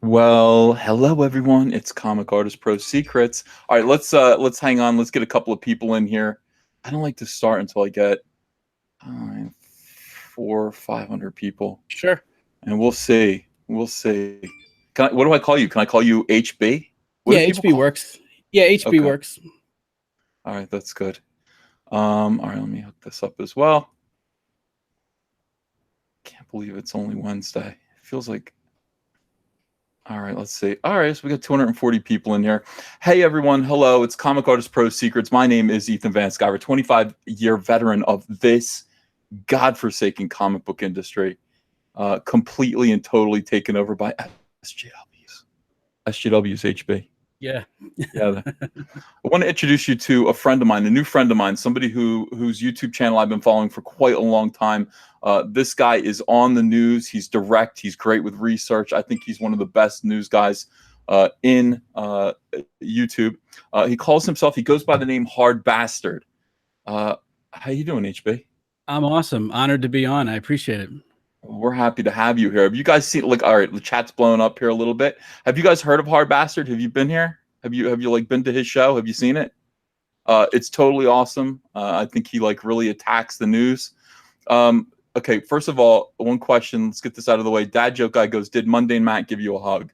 Well, hello everyone. It's Comic Artist Pro Secrets. All right, let's hang on. Let's get a couple of people in here. I don't like to start until I get uh, 500 people, Sure. and we'll see. We'll see. What do I call you? Can I call you HB? What Yeah, do people HB call? works. Yeah, HB Okay. works. All right, that's good. All right, let me hook this up as well. Can't believe it's only Wednesday. It feels like. All right, let's see. All right, so we got 240 people in here. Hey, everyone. Hello. It's Comic Artist Pro Secrets. My name is Ethan Van Sciver, 25-year veteran of this godforsaken comic book industry, completely and totally taken over by SJWs. SJWs, HB. Yeah. Yeah. I want to introduce you to a friend of mine, a new friend of mine, somebody whose YouTube channel I've been following for quite a long time. This guy is on the news. He's direct. He's great with research. I think he's one of the best news guys in YouTube. He calls himself. He goes by the name Hard Bastard. How you doing, HB? I'm awesome. Honored to be on. I appreciate it. We're happy to have you here. Have you guys seen? Like, all right, the chat's blowing up here a little bit. Have you guys heard of Hard Bastard? Have you been here? Have you like been to his show? Have you seen it? It's totally awesome. I think he like really attacks the news. Okay, first of all, one question. Let's get this out of the way. Dad joke guy goes, "Did Mundane Matt give you a hug?"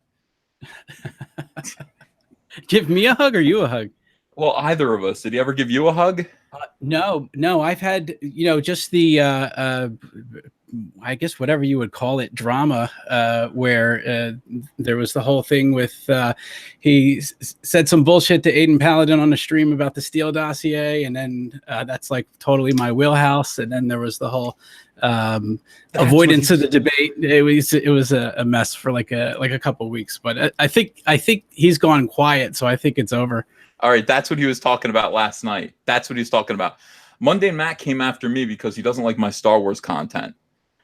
Give me a hug or you a hug? Well, either of us. Did he ever give you a hug? No. I've had, just the, I guess whatever you would call it, drama, where there was the whole thing with he said some bullshit to Aiden Paladin on the stream about the Steele dossier, and then that's like totally my wheelhouse. And then there was the whole avoidance of the debate. It was a mess for like a couple of weeks, but I think he's gone quiet, so I think it's over. All right, that's what he was talking about last night. That's what he was talking about. Mundane Matt came after me because he doesn't like my Star Wars content.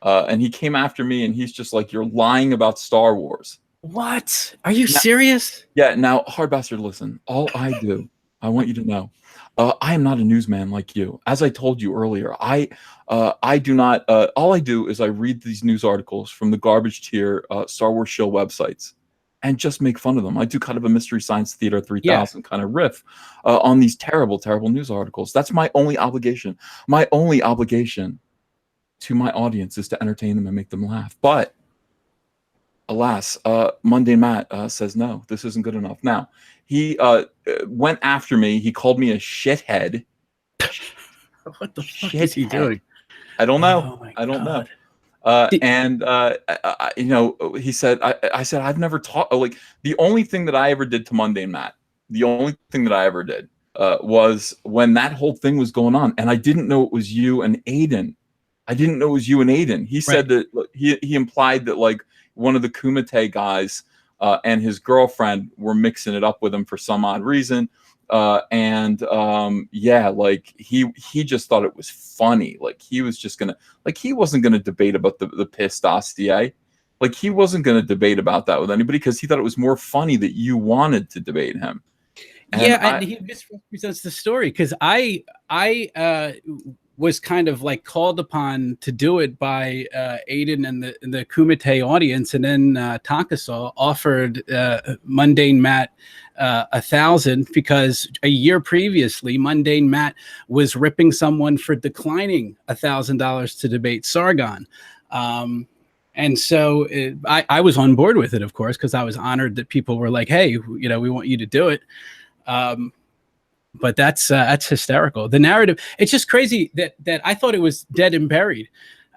And he came after me and he's just like, "You're lying about Star Wars." What? Are you serious? Yeah, now, Hard Bastard, listen. All I do, I want you to know, I am not a newsman like you. As I told you earlier, I do not. All I do is I read these news articles from the garbage tier Star Wars show websites and just make fun of them. I do kind of a Mystery Science Theater 3000 kind of riff on these terrible, terrible news articles. That's my only obligation. My only obligation to my audience is to entertain them and make them laugh. But alas, Mundane Matt says, no, this isn't good enough. Now, he went after me. He called me a shithead. What the fuck is he doing? I don't know. I don't know. He said, I said, I've never taught, like, the only thing that I ever did to Mundane Matt, the only thing that I ever did was when that whole thing was going on, and I didn't know it was you and Aiden. I didn't know it was you and Aiden. He said that he implied that like one of the Kumite guys and his girlfriend were mixing it up with him for some odd reason. Yeah, like he just thought it was funny. Like he was just gonna, like he wasn't gonna debate about the piss dossier. Like he wasn't gonna debate about that with anybody because he thought it was more funny that you wanted to debate him. And he misrepresents the story because I was kind of like called upon to do it by Aiden and the Kumite audience, and then Takasaw offered Mundane Matt 1,000 because a year previously Mundane Matt was ripping someone for declining $1,000 to debate Sargon. And so I was on board with it, of course, because I was honored that people were like, "Hey, we want you to do it." But that's hysterical. The narrative, it's just crazy that I thought it was dead and buried.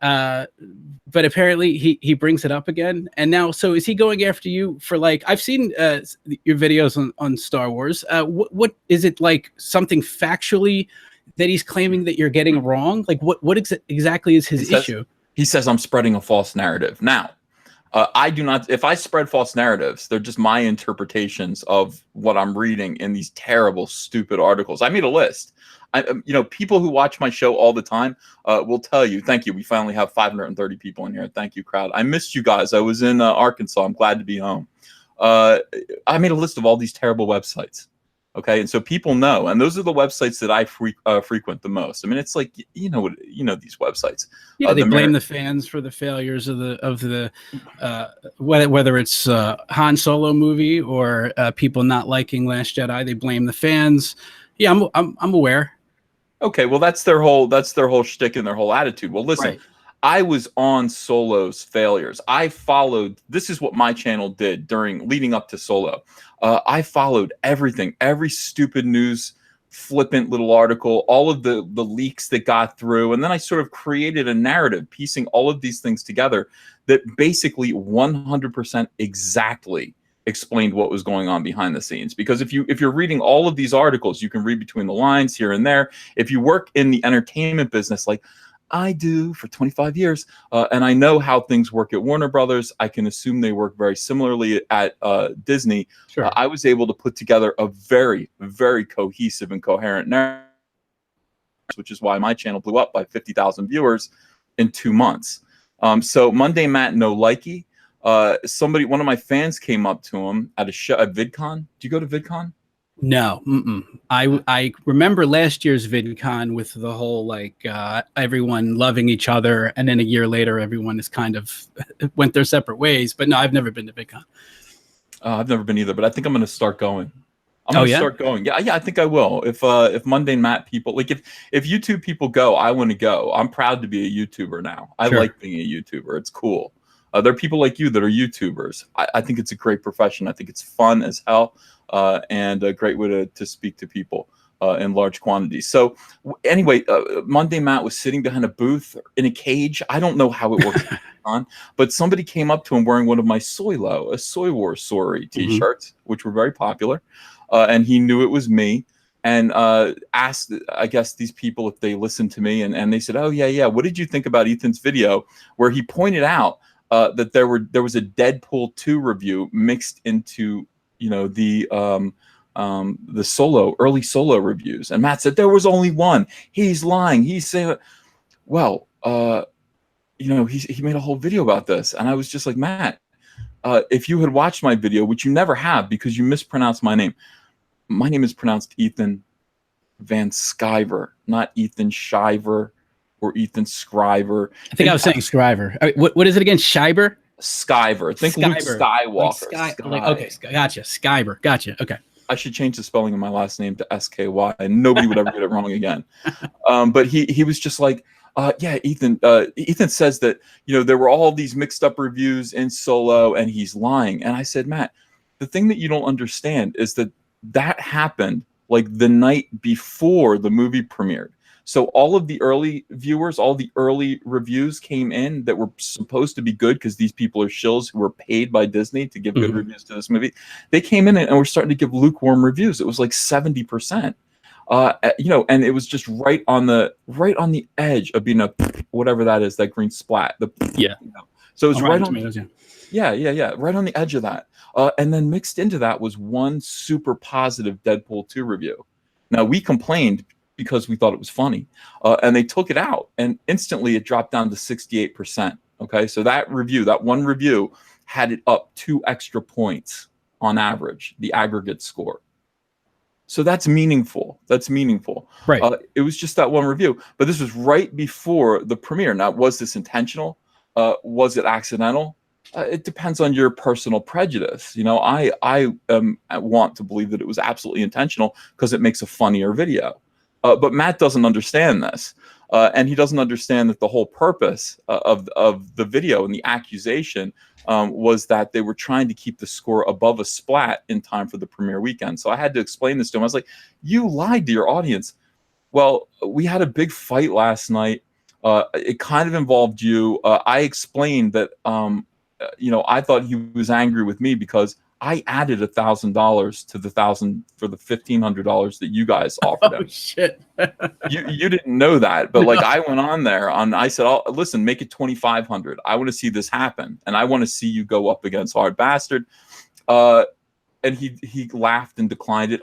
But apparently he brings it up again. And now, so is he going after you for like, I've seen your videos on Star Wars. What is it, like something factually that he's claiming that you're getting wrong? Like what exactly is his issue? He says I'm spreading a false narrative. Now, I do not, if I spread false narratives, they're just my interpretations of what I'm reading in these terrible, stupid articles. I made a list. People who watch my show all the time will tell you, thank you. We finally have 530 people in here. Thank you, crowd. I missed you guys. I was in Arkansas. I'm glad to be home. I made a list of all these terrible websites. Okay, and so people know, and those are the websites that I frequent the most. I mean, it's like you know what these websites. Yeah, they blame the fans for the failures of the whether it's Han Solo movie or people not liking Last Jedi. They blame the fans. Yeah, I'm aware. Okay, well that's their whole shtick and their whole attitude. Well, listen, Right. I was on Solo's failures. I followed. This is what my channel did leading up to Solo. I followed everything, every stupid news, flippant little article, all of the leaks that got through, and then I sort of created a narrative, piecing all of these things together that basically 100% exactly explained what was going on behind the scenes. Because if you're reading all of these articles, you can read between the lines here and there. If you work in the entertainment business, like I do for 25 years, and I know how things work at Warner Brothers, I can assume they work very similarly at Disney. Sure. I was able to put together a very, very cohesive and coherent narrative, which is why my channel blew up by 50,000 viewers in 2 months. So Monday Matt No Likey, one of my fans came up to him at a show at VidCon. Do you go to VidCon? No, I remember last year's VidCon with the whole like everyone loving each other, and then a year later everyone is kind of went their separate ways. But no, I've never been to VidCon. I've never been either, but I think I'm going to start going. I'm Oh going to yeah? start going. Yeah, I think I will. If Monday Matt people like if YouTube people go, I want to go. I'm proud to be a YouTuber now. I Sure. like being a YouTuber. It's cool. There are people like you that are YouTubers. I think it's a great profession. I think it's fun as hell, and a great way to speak to people in large quantities. So anyway, Monday Matt was sitting behind a booth in a cage. I don't know how it works on, but somebody came up to him wearing one of my Soy War Sorry t-shirts, which were very popular, and he knew it was me. And asked, I guess, these people if they listened to me, and they said, "Oh yeah. What did you think about Ethan's video where he pointed out that there was a Deadpool 2 review mixed into the early Solo reviews?" And Matt said there was only one. He's lying. He's saying, well, he made a whole video about this, and I was just like, Matt, if you had watched my video, which you never have because you mispronounced my name. My name is pronounced Ethan Van Sciver, not Ethan Shiver or Ethan Scriver. I think I was saying Scriver. What is it again? Shiver? Skyver. Think Luke Skywalker. Okay, gotcha. Skyver. Gotcha. Okay. I should change the spelling of my last name to SKY, and nobody would ever get it wrong again. But he was just like, yeah, Ethan. Ethan says that there were all these mixed up reviews in Solo, and he's lying. And I said, Matt, the thing that you don't understand is that happened like the night before the movie premiered. So all of the early viewers, all the early reviews came in that were supposed to be good because these people are shills who were paid by Disney to give good reviews to this movie. They came in and were starting to give lukewarm reviews. It was like 70%. And it was just right on the edge of being a whatever that is, that green splat. So it was right on tomatoes, right on the edge of that. And then mixed into that was one super positive Deadpool 2 review. Now we complained because we thought it was funny, and they took it out, and instantly it dropped down to 68%. Okay, so that one review had it up 2 extra points on average, the aggregate score. So that's meaningful. Right. It was just that one review, but this was right before the premiere. Now, was this intentional? Was it accidental? It depends on your personal prejudice. I want to believe that it was absolutely intentional because it makes a funnier video. But Matt doesn't understand this, and he doesn't understand that the whole purpose of the video and the accusation was that they were trying to keep the score above a splat in time for the premiere weekend. So I had to explain this to him. I was like, "You lied to your audience." Well, we had a big fight last night. It kind of involved you. I explained that I thought he was angry with me because I added $1,000 to the $1,500 that you guys offered him. Oh shit! you didn't know that, but like I went on there I said, listen, make it 2,500. I want to see this happen, and I want to see you go up against Hard Bastard. And he laughed and declined it.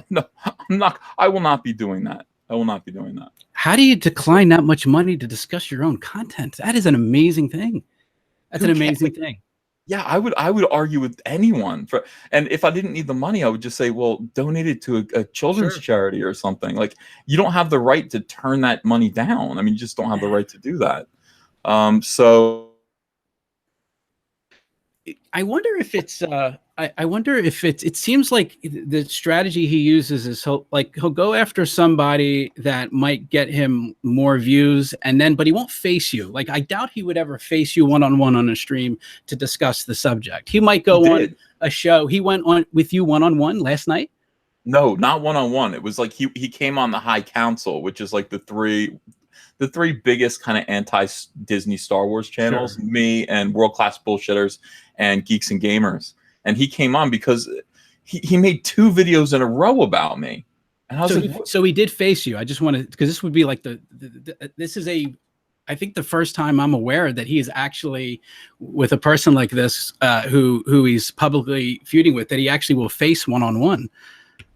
No, I'm not. I will not be doing that. How do you decline that much money to discuss your own content? That is an amazing thing. That's an amazing thing. Yeah, I would argue with anyone for, and if I didn't need the money, I would just say, well, donate it to a children's Sure. charity or something. Like, you don't have the right to turn that money down. I mean, you just don't have the right to do that. So I wonder if it's I wonder if it seems like the strategy he uses is he'll go after somebody that might get him more views, and then but he won't face you. Like, I doubt he would ever face you one-on-one on a stream to discuss the subject. He might he go on did. a show. He went on with you one-on-one last night. No, not one-on-one. It was like he came on the High Council, which is like the three biggest kind of anti-Disney Star Wars channels, Sure. me and World Class Bullshitters and Geeks and Gamers. And he came on because he made 2 videos in a row about me. And I was So he did face you. I just want to, because this would be like this is I think the first time I'm aware that he is actually with a person like this who he's publicly feuding with, that he actually will face one-on-one.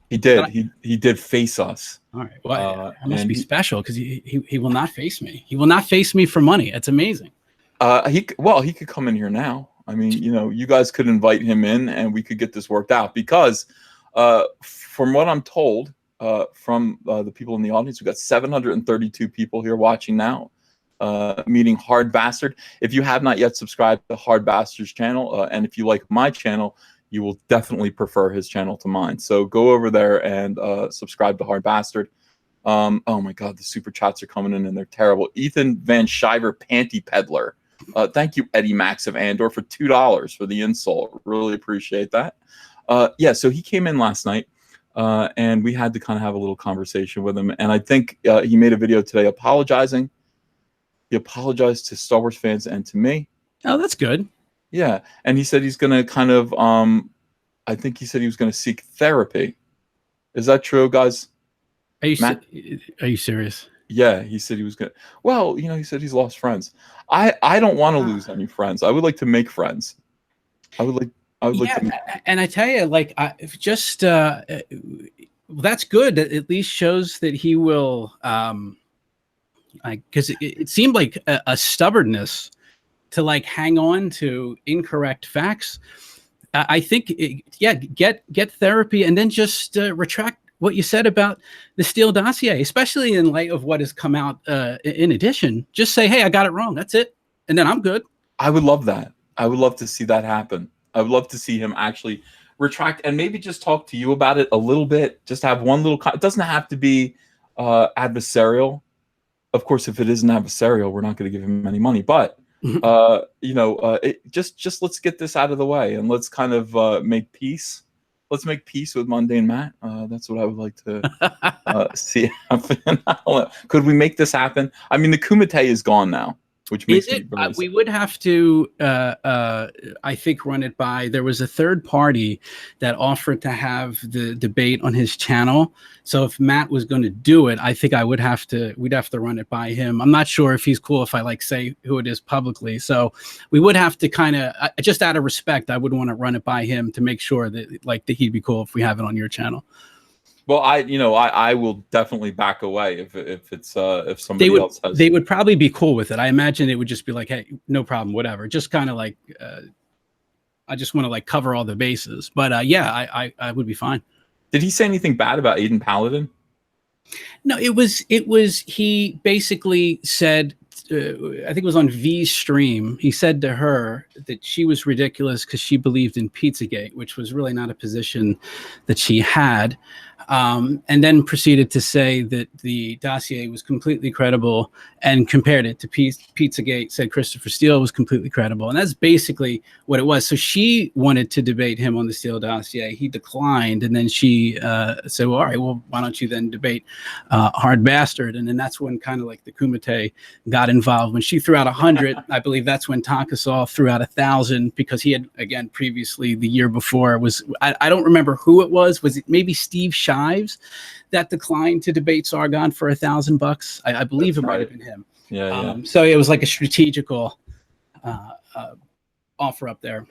He did. He did face us. All right. Well, that must be special, because he will not face me. He will not face me for money. That's amazing. He could come in here now. I mean, you guys could invite him in, and we could get this worked out. Because, from what I'm told, from the people in the audience, we've got 732 people here watching now, meeting Hard Bastard. If you have not yet subscribed to Hard Bastard's channel, and if you like my channel, you will definitely prefer his channel to mine. So go over there and subscribe to Hard Bastard. Oh my God, the super chats are coming in and they're terrible. Ethan Van Shiver Panty Peddler. Thank you, Eddie Max of Andor, for $2 for the insult. Really appreciate that. Yeah, so he came in last night, and we had to kind of have a little conversation with him. And I think he made a video today apologizing. He apologized to Star Wars fans and to me. Oh, that's good. Yeah, and he said he's going to kind of, I think he said he was going to seek therapy. Is that true, guys? Are you serious? Yeah, he said he was going to. Well, he said he's lost friends. I don't want to lose any friends. I would like to make friends. I would like to. And I tell you, like, that's good. That at least shows that he will, because it seemed like a stubbornness to like hang on to incorrect facts. I think, get therapy, and then just retract what you said about the Steele dossier, especially in light of what has come out in addition. Just say, hey, I got it wrong. That's it. And then I'm good. I would love that. I would love to see that happen. I would love to see him actually retract and maybe just talk to you about it a little bit. Just have one little, it doesn't have to be adversarial. Of course, if it isn't adversarial, we're not going to give him any money. But just let's get this out of the way, and let's kind of make peace. Let's make peace with Mundane Matt. That's what I would like to see happen. Could we make this happen? I mean, the Kumite is gone now, which makes it. We would have to, I think, run it by. There was a third party that offered to have the debate on his channel. So if Matt was going to do it, I think we'd have to run it by him. I'm not sure if he's cool if I say who it is publicly. So we would have to kind of, just out of respect, I would want to run it by him to make sure that that he'd be cool if we have it on your channel. Well, I will definitely back away if somebody else has. They would probably be cool with it. I imagine it would just be like, hey, no problem, whatever. Just kind of like, I just want to like cover all the bases. But I would be fine. Did he say anything bad about Aiden Paladin? No, it was he basically said, I think it was on V's stream. He said to her that she was ridiculous because she believed in Pizzagate, which was really not a position that she had. And then proceeded to say that the dossier was completely credible and compared it to Pizzagate, said Christopher Steele was completely credible. And that's basically what it was. So she wanted to debate him on the Steele dossier. He declined. And then she said, well, all right, well, why don't you then debate Hard Bastard? And then that's when kind of like the Kumite got involved. When she threw out 100, I believe that's when Takasov threw out 1,000, because he had, again, previously the year before I don't remember who it was. Was it maybe Steve Shives that declined to debate Sargon for $1,000? I believe it might have been him. Yeah. So it was like a strategical offer up there.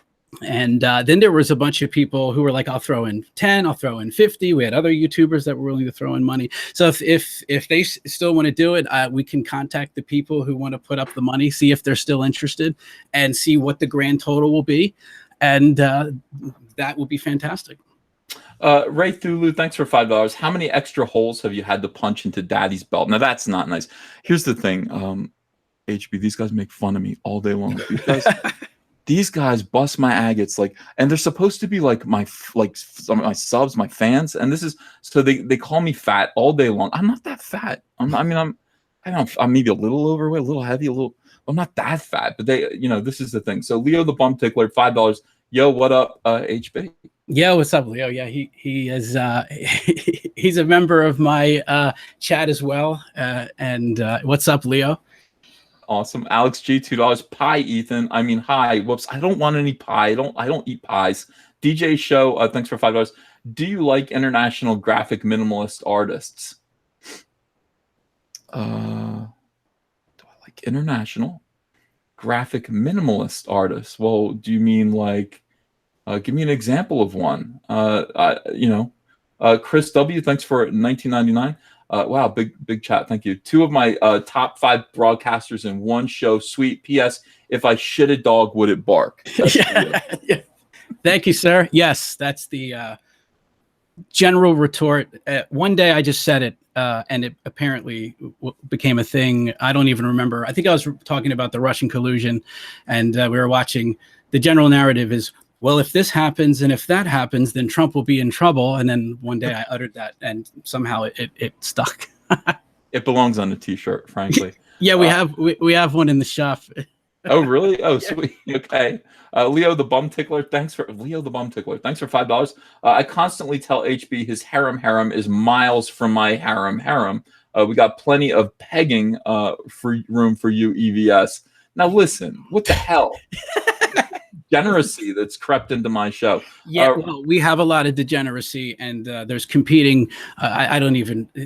And then there was a bunch of people who were like, I'll throw in 10, I'll throw in 50. We had other YouTubers that were willing to throw in money. So if they still want to do it, we can contact the people who want to put up the money, see if they're still interested, and see what the grand total will be. And that will be fantastic. Ray Thulu, thanks for $5. How many extra holes have you had to punch into Daddy's belt? Now that's not nice. Here's the thing, HB, these guys make fun of me all day long because these guys bust my agates, like, and they're supposed to be like my subs, my fans, and this is so they call me fat all day long. I'm not that fat. I'm maybe a little overweight, a little heavy, a little. I'm not that fat, but this is the thing. So Leo the Bum Tickler, $5. Yo, what up, HB? Yeah, what's up, Leo? Yeah, he is he's a member of my chat as well. And what's up, Leo? Awesome. Alex G, $2. Pie, Ethan. I mean, hi. Whoops. I don't want any pie. I don't eat pies. DJ Show, thanks for $5. Do you like international graphic minimalist artists? Do I like international graphic minimalist artists? Well, do you mean like give me an example of one? Chris W, thanks for $19.99. Wow, big chat. Thank you. 2 of my top 5 broadcasters in one show. Sweet. P.S. If I shit a dog, would it bark? Yeah. Thank you, sir. Yes, that's the general retort. One day I just said it, and it apparently became a thing. I don't even remember. I think I was talking about the Russian collusion, and we were watching. The general narrative is, well, if this happens and if that happens, then Trump will be in trouble. And then one day I uttered that, and somehow it stuck. It belongs on a T-shirt, frankly. Yeah, we have one in the shop. Oh, really? Oh, sweet. Okay. Leo the Bum Tickler, thanks for $5. I constantly tell HB his harem is miles from my harem. We got plenty of pegging room for you, EVS. Now listen, what the hell? Degeneracy that's crept into my show. Yeah, well, we have a lot of degeneracy, and there's competing.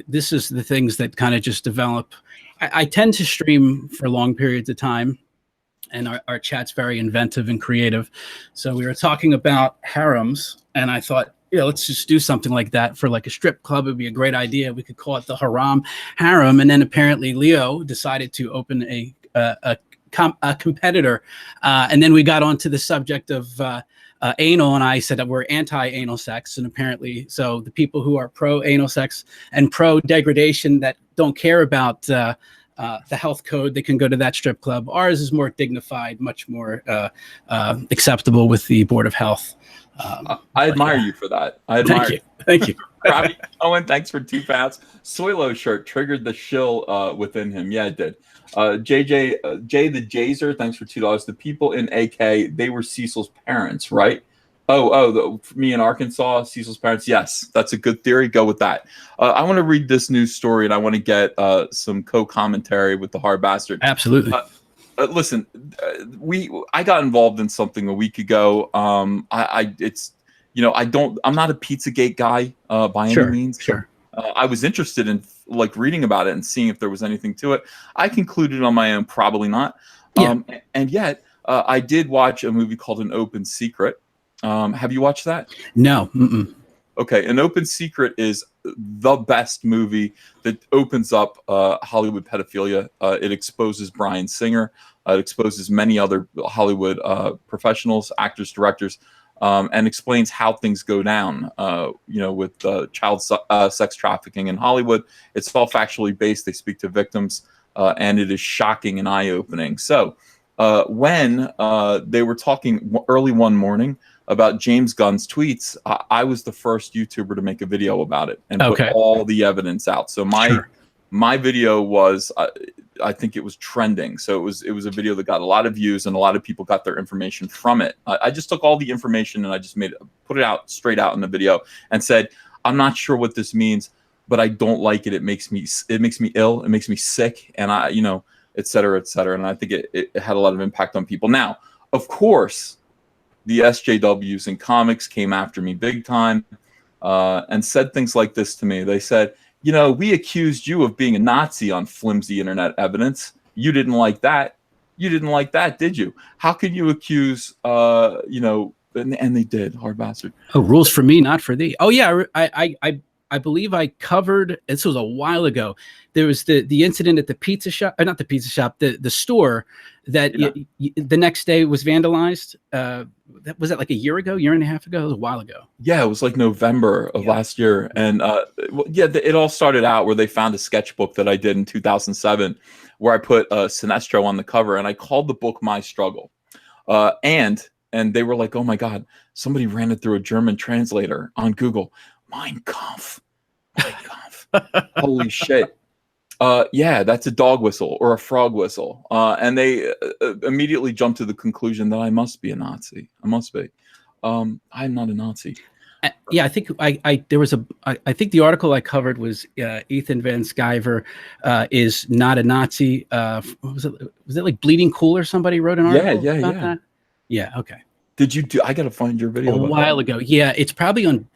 This is the things that kind of just develop. I tend to stream for long periods of time, and our chat's very inventive and creative. So we were talking about harems, and I thought, let's just do something like that for like a strip club. It'd be a great idea. We could call it the Haram Harem. And then apparently Leo decided to open a competitor, and then we got onto the subject of anal, and I said that we're anti-anal sex, and apparently so the people who are pro-anal sex and pro-degradation that don't care about the health code, they can go to that strip club. Ours is more dignified, much more acceptable with the Board of Health. I admire you for that. I admire you. Thank you. Robbie Owen, thanks for 2 pounds. Soilo shirt triggered the shill within him. Yeah, it did. Jay the Jazer, thanks for $2. The people in AK, they were Cecil's parents, right? Me in Arkansas, Cecil's parents. Yes, that's a good theory. Go with that. I want to read this news story, and I want to get some co-commentary with the hard bastard. Absolutely. Listen, I got involved in something a week ago. I'm not a Pizzagate guy by any means. Sure. I was interested in like reading about it and seeing if there was anything to it. I concluded on my own, probably not. Yeah. And yet I did watch a movie called An Open Secret. Have you watched that? No. Mm-mm. Okay. An Open Secret is the best movie that opens up Hollywood pedophilia. It exposes Bryan Singer. It exposes many other Hollywood professionals, actors, directors, and explains how things go down, with child sex trafficking in Hollywood. It's all factually based. They speak to victims, and it is shocking and eye-opening. So when they were talking early one morning about James Gunn's tweets, I was the first YouTuber to make a video about it and put all the evidence out. So my video was, I think it was trending. So it was a video that got a lot of views, and a lot of people got their information from it. I just took all the information and I just put it out straight out in the video and said, I'm not sure what this means, but I don't like it. It makes me ill. It makes me sick. And et cetera, et cetera. And I think it had a lot of impact on people. Now, of course, the SJWs in comics came after me big time and said things like this to me. They said, we accused you of being a Nazi on flimsy internet evidence. You didn't like that. You didn't like that, did you? How can you accuse, you know, and they did, hard bastard. Oh, rules for me, not for thee. Oh yeah, I believe I covered. This was a while ago. There was the incident at the pizza shop, not the pizza shop, the store that Yeah. the next day was vandalized. That was that like a year ago, year and a half ago. It was a while ago. Yeah, it was like November of last year, and yeah, it all started out where they found a sketchbook that I did in 2007, where I put Sinestro on the cover, and I called the book "My Struggle," and they were like, "Oh my God, somebody ran it through a German translator on Google." Mein Kampf, Mein Kampf. Holy shit! Yeah, that's a dog whistle or a frog whistle, and they immediately jumped to the conclusion that I must be a Nazi. I must be. I'm not a Nazi. Yeah, I think there was I think the article I covered was Ethan Van Sciver is not a Nazi. Was it like Bleeding Cool or somebody wrote an article about that? Yeah, okay. Did you do? I gotta find your video. A while ago. Yeah, it's probably on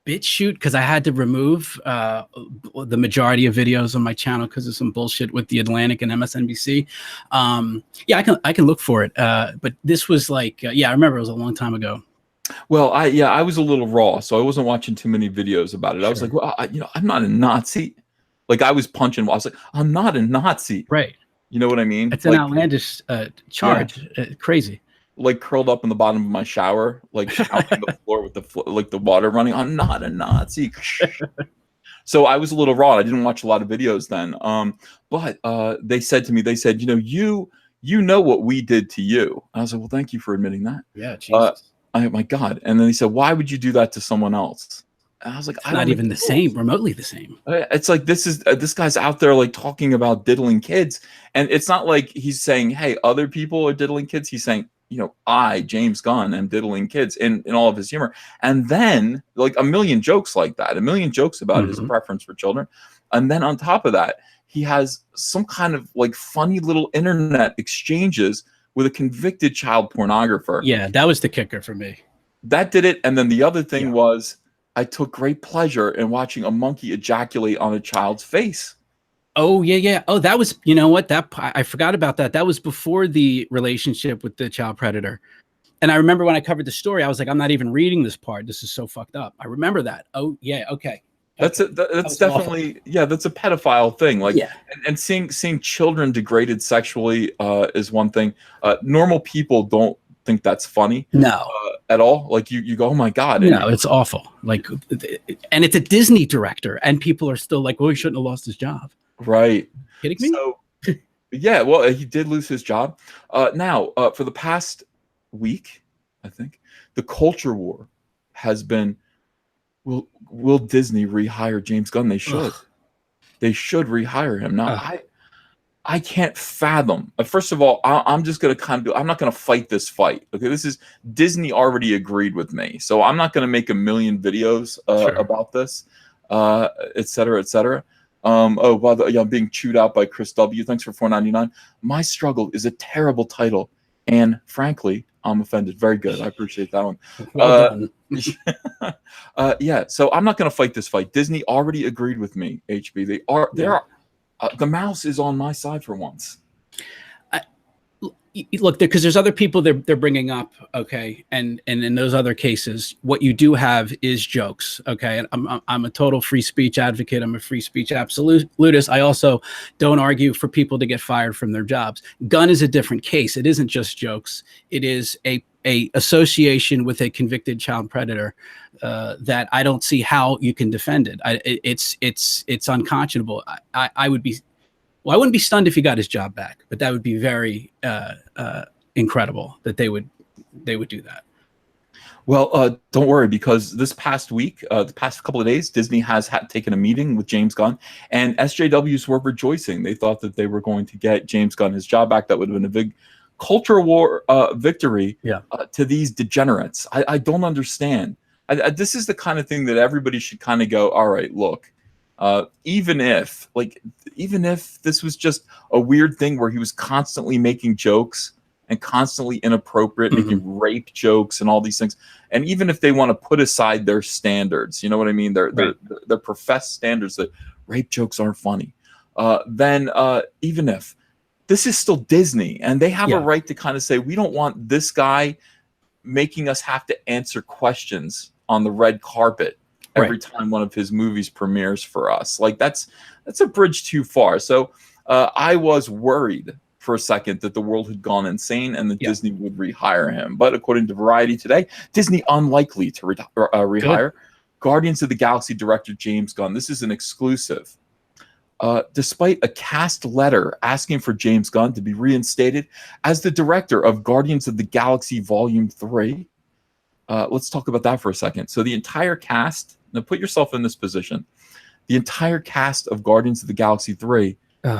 BitChute because I had to remove the majority of videos on my channel because of some bullshit with the Atlantic and MSNBC. Yeah, I can look for it. But this was like, yeah, I remember it was a long time ago. Well, I was a little raw, so I wasn't watching too many videos about it. Sure. I was like, well, you know, I'm not a Nazi. Like I was punching. I was like, I'm not a Nazi. Right. You know what I mean? It's an outlandish charge. Yeah. Crazy. Like curled up in the bottom of my shower, like showering the floor with the water running. I'm not a Nazi. So I was a little raw. I didn't watch a lot of videos then. But they said to me, you know, you know what we did to you. And I was like, well, thank you for admitting that. Yeah, Jesus. My God. And then he said, why would you do that to someone else? And I was like, it's not even the same, remotely the same. It's like, this guy's out there like talking about diddling kids. And it's not like he's saying, hey, other people are diddling kids. He's saying, you know, I, James Gunn, am diddling kids in all of his humor. And then like a million jokes like that, a million jokes about his preference for children. And then on top of that, he has some kind of like funny little internet exchanges with a convicted child pornographer. Yeah, that was the kicker for me. That did it. And then the other thing was I took great pleasure in watching a monkey ejaculate on a child's face. Oh, yeah, yeah. Oh, that was, you know what? I forgot about that. That was before the relationship with the child predator. And I remember when I covered the story, I was like, I'm not even reading this part. This is so fucked up. I remember that. Oh, yeah, okay. That's definitely awful. Yeah, that's a pedophile thing. Like, and seeing children degraded sexually is one thing. Normal people don't think that's funny. No, at all. Like you go, oh my God. No, it's awful. Like, and it's a Disney director, and people are still like, well, he shouldn't have lost his job. Right. Kidding me? So, yeah, well, he did lose his job. Now, for the past week, I think the culture war has been. Will Disney rehire James Gunn? They should. Ugh. They should rehire him. Now, I can't fathom. First of all, I'm just going to I'm not going to fight this fight. Okay, this is Disney already agreed with me, so I'm not going to make a million videos about this, et cetera, et cetera. Oh, by the way, I'm being chewed out by Chris W. Thanks for $4.99. My Struggle is a terrible title, and frankly, I'm offended. Very good. I appreciate that one. Well yeah. So I'm not going to fight this fight. Disney already agreed with me. HB. They are. The mouse is on my side for once. Look, because there's other people they're bringing up, okay, and in those other cases, what you do have is jokes, okay. And I'm a total free speech advocate. I'm a free speech absolutist. I also don't argue for people to get fired from their jobs. Gun is a different case. It isn't just jokes. It is a association with a convicted child predator that I don't see how you can defend it. It's unconscionable. I would be. Well, I wouldn't be stunned if he got his job back, but that would be very incredible that they would do that. Well, don't worry, because this past week, the past couple of days, Disney has taken a meeting with James Gunn, and SJWs were rejoicing. They thought that they were going to get James Gunn his job back. That would have been a big culture war victory to these degenerates. I don't understand. This is the kind of thing that everybody should kind of go, all right, look. Even if this was just a weird thing where he was constantly making jokes and constantly inappropriate, making rape jokes and all these things, and even if they want to put aside their standards, you know what I mean, their professed standards that rape jokes aren't funny, then even if this is still Disney, and they have a Yeah. right to kind of say, we don't want this guy making us have to answer questions on the red carpet every time one of his movies premieres for us. Like that's a bridge too far. So I was worried for a second that the world had gone insane and that Disney would rehire him. But according to Variety today, Disney unlikely to rehire Guardians of the Galaxy director James Gunn. This is an exclusive. Despite a cast letter asking for James Gunn to be reinstated as the director of Guardians of the Galaxy Volume 3. Let's talk about that for a second. So the entire cast, now put yourself in this position. The entire cast of Guardians of the Galaxy 3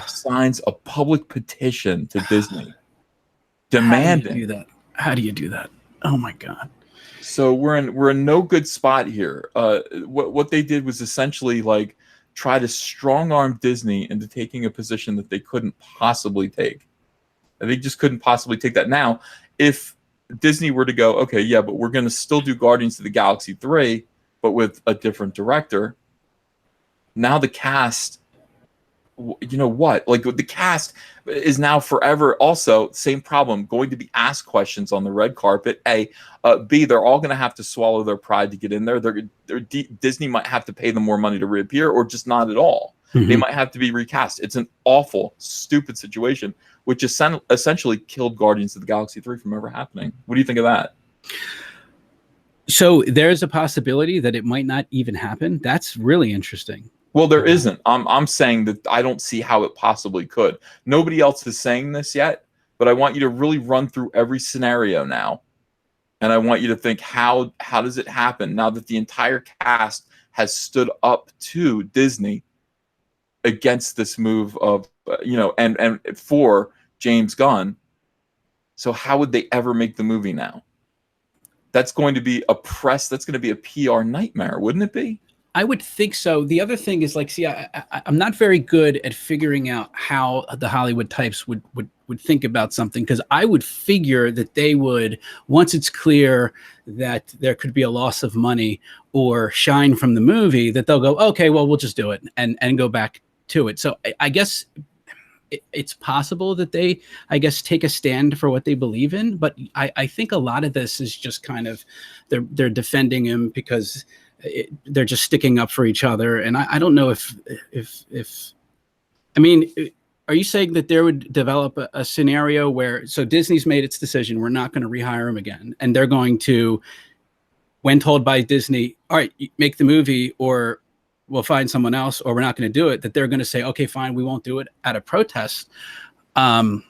signs a public petition to Disney demanding. How do you do that? Oh my God. So we're in no good spot here. What they did was essentially like try to strong arm Disney into taking a position that they couldn't possibly take. And they just couldn't possibly take that. Now, if Disney were to go, okay, yeah, but we're going to still do Guardians of the Galaxy 3, but with a different director. Now the cast, you know what? Like the cast is now forever also same problem, going to be asked questions on the red carpet. A, B, they're all going to have to swallow their pride to get in there. Disney might have to pay them more money to reappear, or just not at all. They might have to be recast. It's an awful, stupid situation, which essentially killed Guardians of the Galaxy 3 from ever happening. What do you think of that? So there's a possibility that it might not even happen. That's really interesting. Well, there isn't. I'm saying that I don't see how it possibly could. Nobody else is saying this yet, but I want you to really run through every scenario now. And I want you to think, how does it happen now that the entire cast has stood up to Disney against this move of, and for James Gunn? So how would they ever make the movie now? That's going to be that's going to be a PR nightmare, wouldn't it be? I would think so. The other thing is, like, see, I'm not very good at figuring out how the Hollywood types would think about something, because I would figure that they would, once it's clear that there could be a loss of money or shine from the movie, that they'll go, okay, well, we'll just do it and go back to it. So I guess it's possible that they, I guess, take a stand for what they believe in. But I think a lot of this is just kind of they're defending him because they're just sticking up for each other. And I don't know if I mean, are you saying that there would develop a scenario where, so Disney's made its decision, we're not going to rehire him again, and they're going to, when told by Disney, all right, make the movie or we'll find someone else, or we're not going to do it, that they're going to say, okay, fine, we won't do it out of protest. Then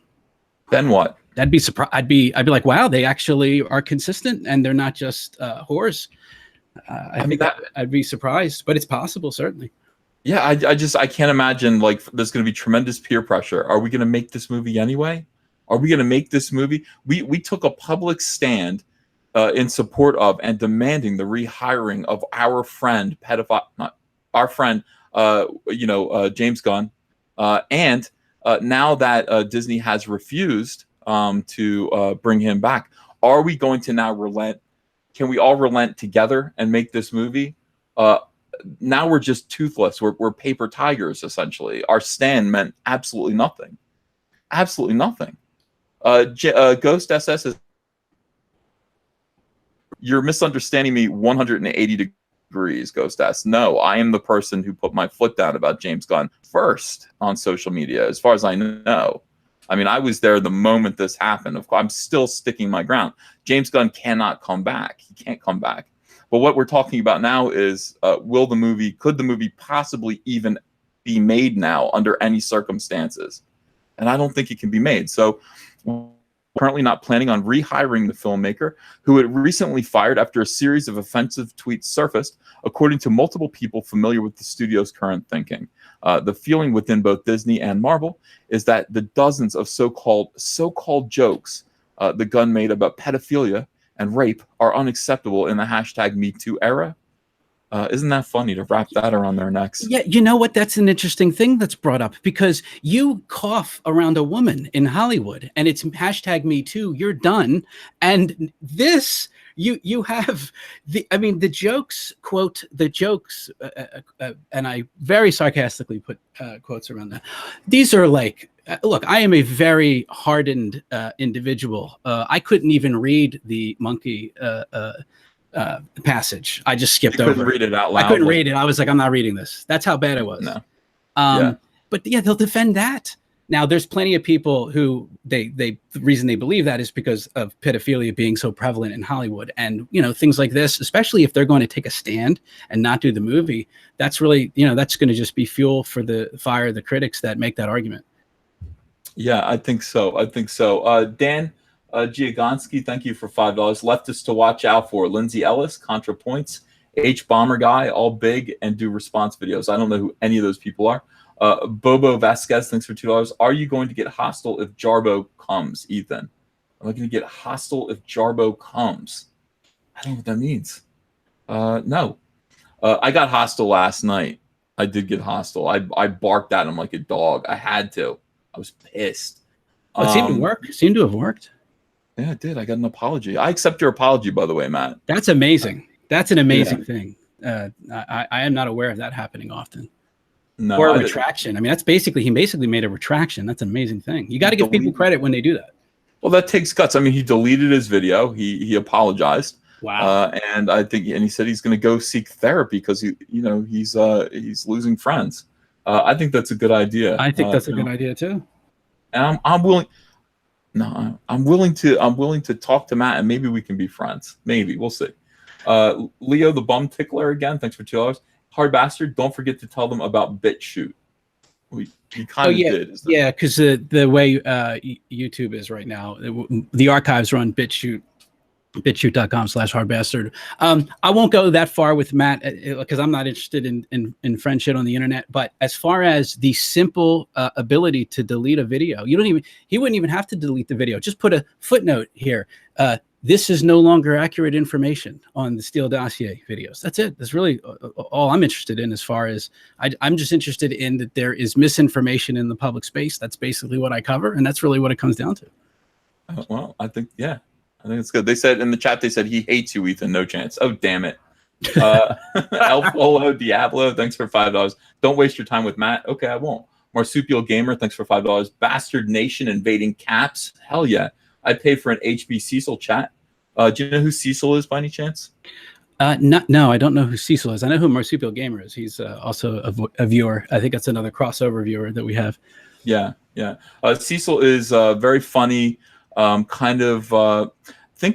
what? That'd be surprised. I'd be like, wow, they actually are consistent and they're not just whores. I think I'd be surprised, but it's possible, certainly. Yeah, I can't imagine, like, there's going to be tremendous peer pressure. Are we going to make this movie anyway? Are we going to make this movie? We took a public stand in support of and demanding the rehiring of our friend, James Gunn. And now that Disney has refused to bring him back, are we going to now relent? Can we all relent together and make this movie? Now we're just toothless. We're paper tigers, essentially. Our stand meant absolutely nothing. Absolutely nothing. Ghost SS is, you're misunderstanding me 180 degrees, Ghost S. No, I am the person who put my foot down about James Gunn first on social media, as far as I know. I mean, I was there the moment this happened. Of course, I'm still sticking my ground. James Gunn cannot come back. He can't come back. But what we're talking about now is, could the movie possibly even be made now under any circumstances? And I don't think it can be made. So we're currently not planning on rehiring the filmmaker, who had recently fired after a series of offensive tweets surfaced, according to multiple people familiar with the studio's current thinking. The feeling within both Disney and Marvel is that the dozens of so-called jokes the Gunn made about pedophilia and rape are unacceptable in the #MeToo era. Isn't that funny to wrap that around their necks? Yeah, you know what? That's an interesting thing that's brought up, because you cough around a woman in Hollywood and it's #MeToo, you're done. And this, you have the jokes, quote, the jokes, and I very sarcastically put quotes around that. These are like look, I am a very hardened individual. I couldn't even read the monkey passage. I just skipped over. Couldn't read it out loud. I couldn't read it. I was like, I'm not reading this. That's how bad it was. No. But yeah, they'll defend that. Now, there's plenty of people who the reason they believe that is because of pedophilia being so prevalent in Hollywood, and things like this, especially if they're going to take a stand and not do the movie. That's really that's going to just be fuel for the fire of the critics that make that argument. Yeah, I think so. Dan Giagonski, thank you for $5. Leftists to watch out for: Lindsay Ellis, ContraPoints, H Bomber Guy, all big and do response videos. I don't know who any of those people are. Bobo Vasquez, thanks for $2. Are you going to get hostile if Jarbo comes, Ethan? Am I going to get hostile if Jarbo comes? I don't know what that means. No. I got hostile last night. I did get hostile. I barked at him like a dog. I had to. I was pissed. It seemed to work. It seemed to have worked. Yeah, it did. I got an apology. I accept your apology, by the way, Matt. That's amazing. That's an amazing thing. I am not aware of that happening often. No, or a retraction. I mean, he basically made a retraction. That's an amazing thing. You got to give people credit when they do that. Well, that takes guts. I mean, he deleted his video. He apologized. Wow. And he said he's going to go seek therapy because he's losing friends. I think that's a good idea. I think that's a good idea too. And I'm willing. No, I'm willing to talk to Matt, and maybe we can be friends. Maybe we'll see. Leo the Bum Tickler again. Thanks for $2. Hard Bastard, don't forget to tell them about BitShoot. You kind of did. Yeah, because the way YouTube is right now, the archives are on BitShoot, BitShoot.com/hardbastard. I won't go that far with Matt because I'm not interested in friend shit on the internet. But as far as the simple ability to delete a video, he wouldn't even have to delete the video. Just put a footnote here. This is no longer accurate information on the Steele dossier videos. That's it. That's really all I'm interested in. As far as I'm just interested in that there is misinformation in the public space. That's basically what I cover, and that's really what it comes down to. Well, I think it's good. They said in the chat, he hates you, Ethan. No chance. Oh, damn it. El Polo Diablo, thanks for $5. Don't waste your time with Matt. Okay, I won't. Marsupial Gamer, thanks for $5. Bastard Nation invading Caps. Hell yeah. I paid for an HB Cecil chat. Do you know who Cecil is by any chance? No, I don't know who Cecil is. I know who Marsupial Gamer is. He's also a viewer. I think that's another crossover viewer that we have. Yeah. Cecil is very funny. Think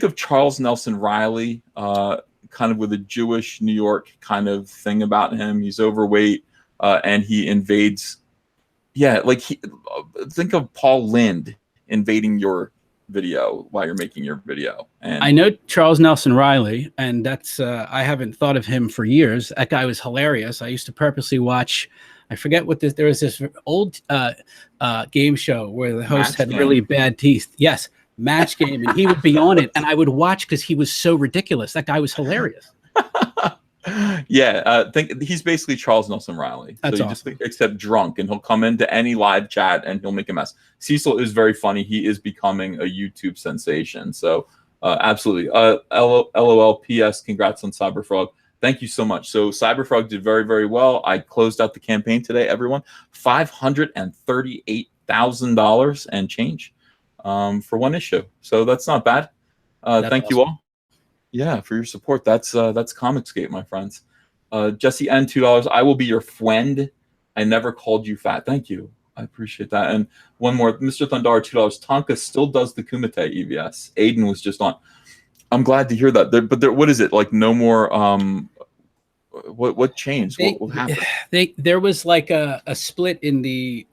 of Charles Nelson Riley, kind of with a Jewish New York kind of thing about him. He's overweight, and he invades. Yeah, think of Paul Lind invading your video while you're making your video. And I know Charles Nelson Riley, and that's I haven't thought of him for years. That guy was hilarious. I used to purposely watch. I forget what there was this old game show where the host had really bad teeth. Yes, Match Game, and he would be on it, and I would watch because he was so ridiculous. That guy was hilarious. Yeah, he's basically Charles Nelson Riley. That's so awesome. Except drunk, and he'll come into any live chat and he'll make a mess. Cecil is very funny. He is becoming a YouTube sensation. So absolutely. LOL PS, congrats on Cyberfrog. Thank you so much. So Cyberfrog did very, very well. I closed out the campaign today, everyone. $538,000 and change for one issue. So that's not bad. Thank you all. Yeah, for your support. That's Comicsgate, my friends. Jesse N, $2. I will be your friend. I never called you fat. Thank you. I appreciate that. And one more, Mr. Thundar, $2. Tonka still does the Kumite EVS. Aiden was just on. I'm glad to hear that. What is it like? No more. What changed? What happened? There was like a split in the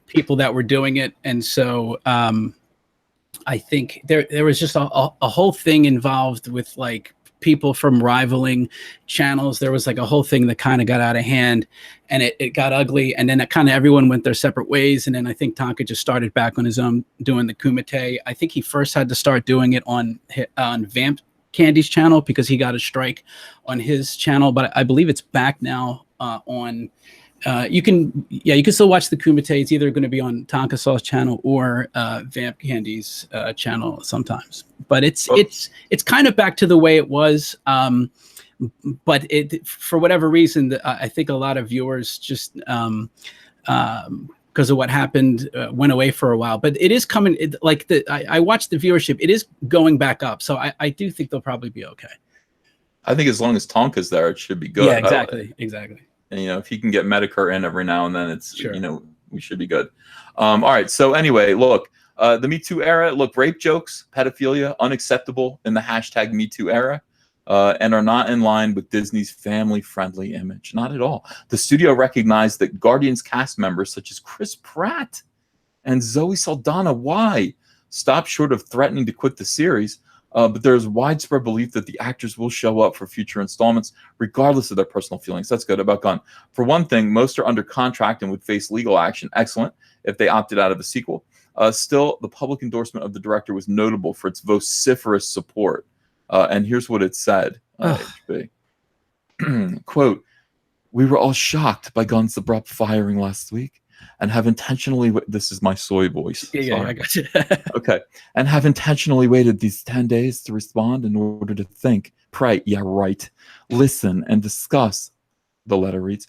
people that were doing it, and so. I think there was just a whole thing involved with like people from rivaling channels. There was like a whole thing that kind of got out of hand, and it got ugly. And then kind of everyone went their separate ways. And then I think Tonka just started back on his own doing the Kumite. I think he first had to start doing it on Vamp Candy's channel because he got a strike on his channel. But I believe it's back now on. You can still watch the Kumite. It's either going to be on Tonka Saw's channel or Vamp Candy's channel sometimes. But it's kind of back to the way it was. But for whatever reason, I think a lot of viewers just kind because of what happened, went away for a while. But it is coming. I watched the viewership; it is going back up. So I do think they'll probably be okay. I think as long as Tonka's there, it should be good. Yeah, exactly, exactly. And if he can get Medicare in every now and then, it's sure. We should be good. All right. So anyway, look, the Me Too era. Look, rape jokes, pedophilia, unacceptable in the hashtag Me Too era. And are not in line with Disney's family-friendly image. Not at all. The studio recognized that Guardians cast members such as Chris Pratt and Zoe Saldana, stopped short of threatening to quit the series. But there's widespread belief that the actors will show up for future installments, regardless of their personal feelings. That's good about Gunn. For one thing, most are under contract and would face legal action. Excellent if they opted out of the sequel. Still, the public endorsement of the director was notable for its vociferous support. And here's what it said, HB. Quote, "We were all shocked by Gunn's abrupt firing last week and have intentionally, this is my soy voice. Yeah, I got you. Okay. And have intentionally waited these 10 days to respond in order to think, pray, yeah, right, listen, and discuss," the letter reads.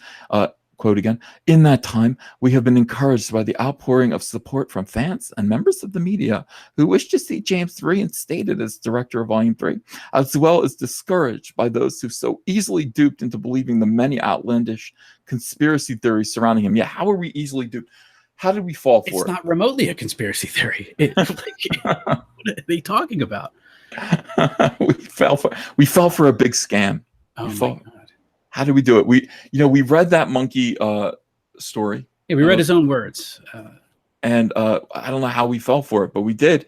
Quote again, "In that time, we have been encouraged by the outpouring of support from fans and members of the media who wish to see James reinstated as director of Volume 3, as well as discouraged by those who so easily duped into believing the many outlandish conspiracy theories surrounding him." Yeah, how are we easly duped? How did we fall for it? It's not remotely a conspiracy theory. What are they talking about? we fell for a big scam. Oh my God. How did we do it? We read that monkey story. Yeah, we read his own words. And I don't know how we fell for it, but we did.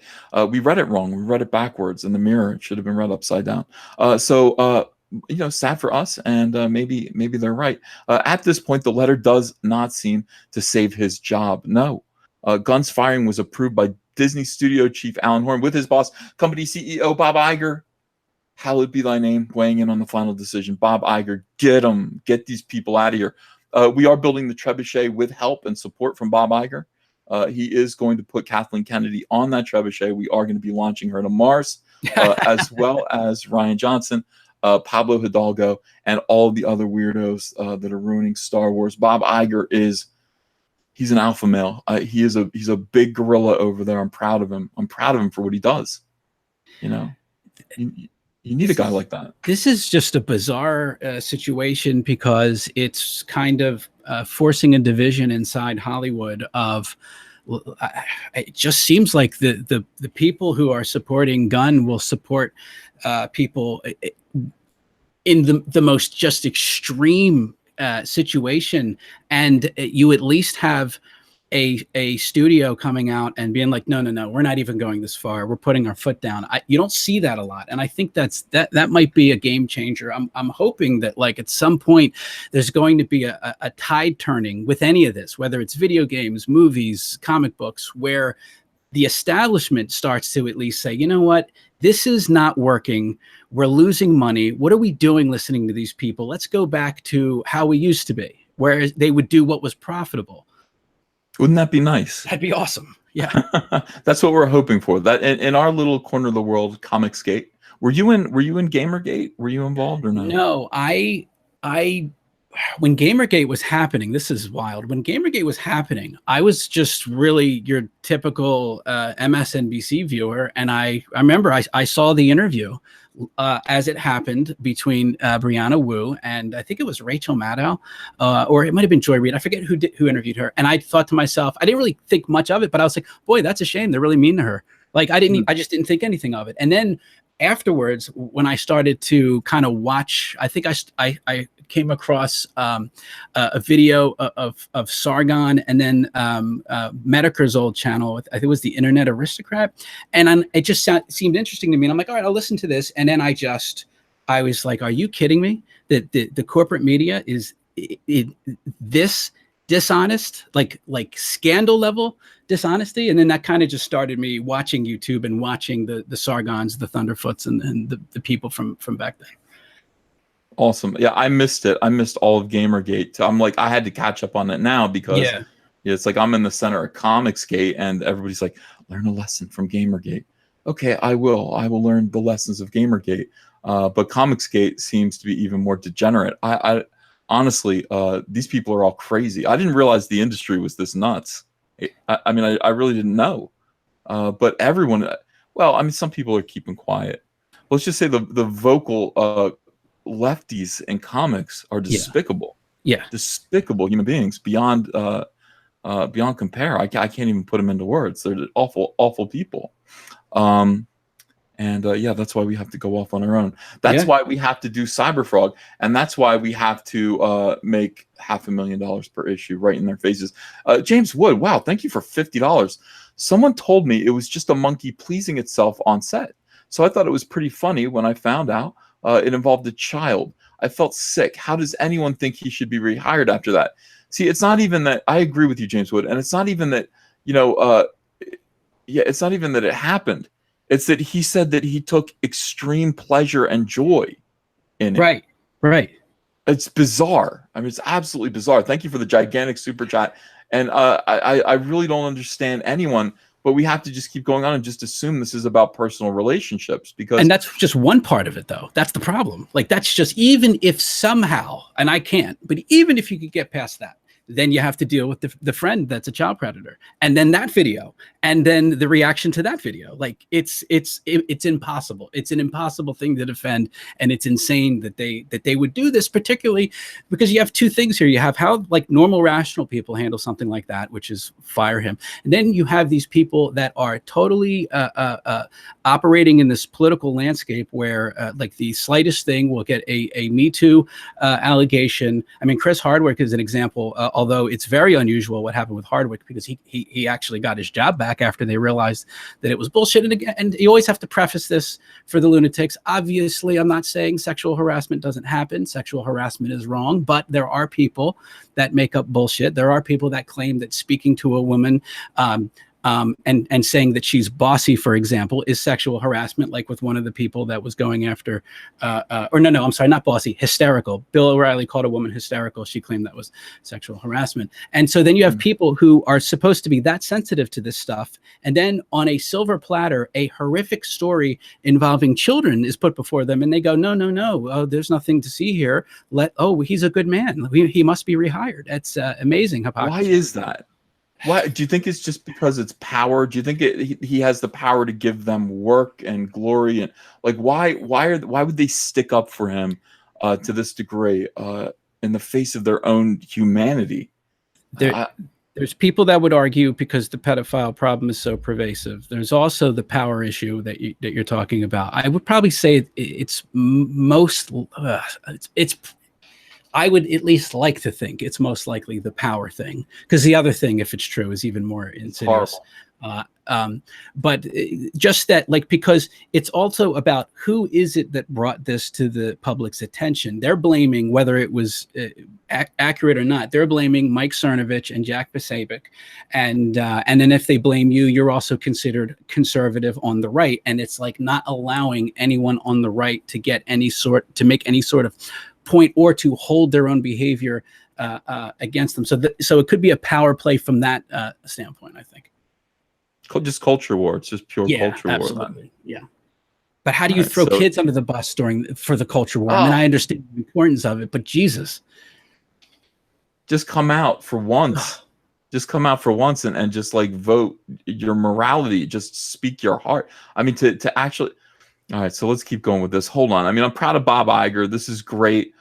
We read it wrong. We read it backwards in the mirror. It should have been read upside down. Sad for us, and maybe they're right. At this point, the letter does not seem to save his job. No. Gunn's firing was approved by Disney studio chief Alan Horn with his boss, company CEO Bob Iger. Hallowed be thy name, weighing in on the final decision. Bob Iger, get these people out of here. We are building the trebuchet with help and support from Bob Iger. He is going to put Kathleen Kennedy on that trebuchet. We are going to be launching her to Mars, as well as Ryan Johnson, Pablo Hidalgo, and all the other weirdos that are ruining Star Wars. Bob Iger he's an alpha male. He's a big gorilla over there. I'm proud of him. I'm proud of him for what he does. You need a guy like that. This is just a bizarre situation because it's kind of forcing a division inside Hollywood of. It just seems like the people who are supporting Gunn will support people in the most just extreme situation, and you at least have a studio coming out and being like, no, we're not even going this far. We're putting our foot down. You don't see that a lot. And I think that might be a game changer. I'm hoping that like at some point there's going to be a tide turning with any of this, whether it's video games, movies, comic books, where the establishment starts to at least say, you know what, this is not working. We're losing money. What are we doing listening to these people? Let's go back to how we used to be, where they would do what was profitable. Wouldn't that be nice? That'd be awesome. Yeah. That's what we're hoping for. That in our little corner of the world, Comicsgate. Were you in Gamergate? Were you involved or not? No, I when Gamergate was happening, this is wild. When Gamergate was happening, I was just really your typical MSNBC viewer, and I remember I saw the interview as it happened between Brianna Wu and I think it was Rachel Maddow, or it might have been Joy Reid. I forget who interviewed her. And I thought to myself, I didn't really think much of it, but I was like, boy, that's a shame. They're really mean to her. Like I just didn't think anything of it. And then afterwards, when I started to kind of watch, I think I came across a video of Sargon and then Medicare's old channel. I think it was the Internet Aristocrat. And it just seemed interesting to me. And I'm like, all right, I'll listen to this. And then I was like, are you kidding me? That the corporate media is this dishonest, like scandal level dishonesty. And then that kind of just started me watching YouTube and watching the Sargons, the Thunderfoots, and the people from back then. Awesome. Yeah, I missed it. I missed all of Gamergate. I'm like, I had to catch up on it now because it's like I'm in the center of Comicsgate and everybody's like, learn a lesson from Gamergate. Okay, I will learn the lessons of Gamergate. But Comicsgate seems to be even more degenerate. I honestly, these people are all crazy. I didn't realize the industry was this nuts. I mean, I really didn't know. But everyone, well, I mean, some people are keeping quiet. Let's just say the vocal lefties in comics are despicable. Yeah. Despicable human beings beyond beyond compare. I can't even put them into words. They're awful, awful people. And yeah, that's why we have to go off on our own. That's why we have to do Cyberfrog, and that's why we have to make $500,000 per issue right in their faces. James Wood, wow, thank you for $50. Someone told me it was just a monkey pleasing itself on set. So I thought it was pretty funny when I found out it involved a child. I felt sick. How does anyone think he should be rehired after that? See, it's not even that. I agree with you, James Wood, and it's not even that, you know, yeah, it's not even that it happened. It's that he said that he took extreme pleasure and joy in it. Right, right. It's bizarre. I mean, it's absolutely bizarre. Thank you for the gigantic super chat. And I really don't understand anyone, but we have to just keep going on and just assume this is about personal relationships, because. And that's just one part of it, though. That's the problem. Like, that's just, even if somehow, and I can't, but even if you could get past that, then you have to deal with the friend that's a child predator, and then that video, and then the reaction to that video. Like, it's impossible. It's an impossible thing to defend, and it's insane that they would do this, particularly because you have two things here. You have how, like, normal rational people handle something like that, which is fire him, and then you have these people that are totally operating in this political landscape where like the slightest thing will get a Me Too allegation. I mean, Chris Hardwick is an example. Although it's very unusual what happened with Hardwick, because he actually got his job back after they realized that it was bullshit. And again, and you always have to preface this for the lunatics. Obviously, I'm not saying sexual harassment doesn't happen. Sexual harassment is wrong, but there are people that make up bullshit. There are people that claim that speaking to a woman and saying that she's bossy, for example, is sexual harassment, like with one of the people that was going after, I'm sorry, not bossy, hysterical. Bill O'Reilly called a woman hysterical. She claimed that was sexual harassment. And so then you have people who are supposed to be that sensitive to this stuff, and then on a silver platter, a horrific story involving children is put before them, and they go, no, oh, there's nothing to see here. He's a good man. He must be rehired. It's amazing hypocrisy. Why is that? Why do you think it's just because it's power? Do you think he has the power to give them work and glory, and like why would they stick up for him to this degree in the face of their own humanity? There's people that would argue because the pedophile problem is so pervasive. There's also the power issue that you're talking about. I would probably say it's most I would at least like to think it's most likely the power thing, because the other thing, if it's true, is even more insidious. But just that, like, because it's also about who is it that brought this to the public's attention. They're blaming, whether it was accurate or not, they're blaming Mike Cernovich and Jack Posobiec. And then if they blame you, you're also considered conservative on the right. And it's like not allowing anyone on the right to make any sort of point or to hold their own behavior against them. So it could be a power play from that standpoint, I think. Just culture war. It's just pure culture war. Absolutely. Yeah. But how do you throw kids under the bus for the culture war? I mean, I understand the importance of it, but Jesus. Just come out for once. Just come out for once and just like vote your morality. Just speak your heart. I mean, to actually. All right, so let's keep going with this. Hold on. I mean, I'm proud of Bob Iger. This is great.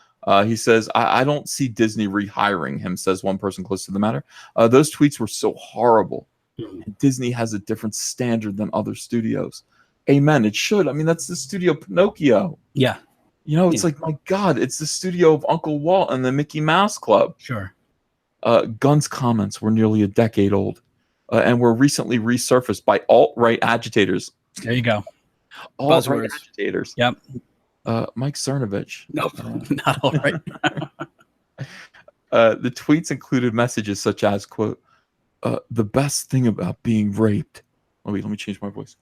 He says, I don't see Disney rehiring him, says one person close to the matter. Those tweets were so horrible. Disney has a different standard than other studios. Amen. It should. I mean, that's the studio Pinocchio. Yeah. You know, it's like, my God, it's the studio of Uncle Walt and the Mickey Mouse Club. Sure. Gunn's comments were nearly a decade old and were recently resurfaced by alt-right agitators. There you go. Alt-right agitators. Yep. Mike Cernovich. No, not all right. The tweets included messages such as, quote, the best thing about being raped. Let me change my voice.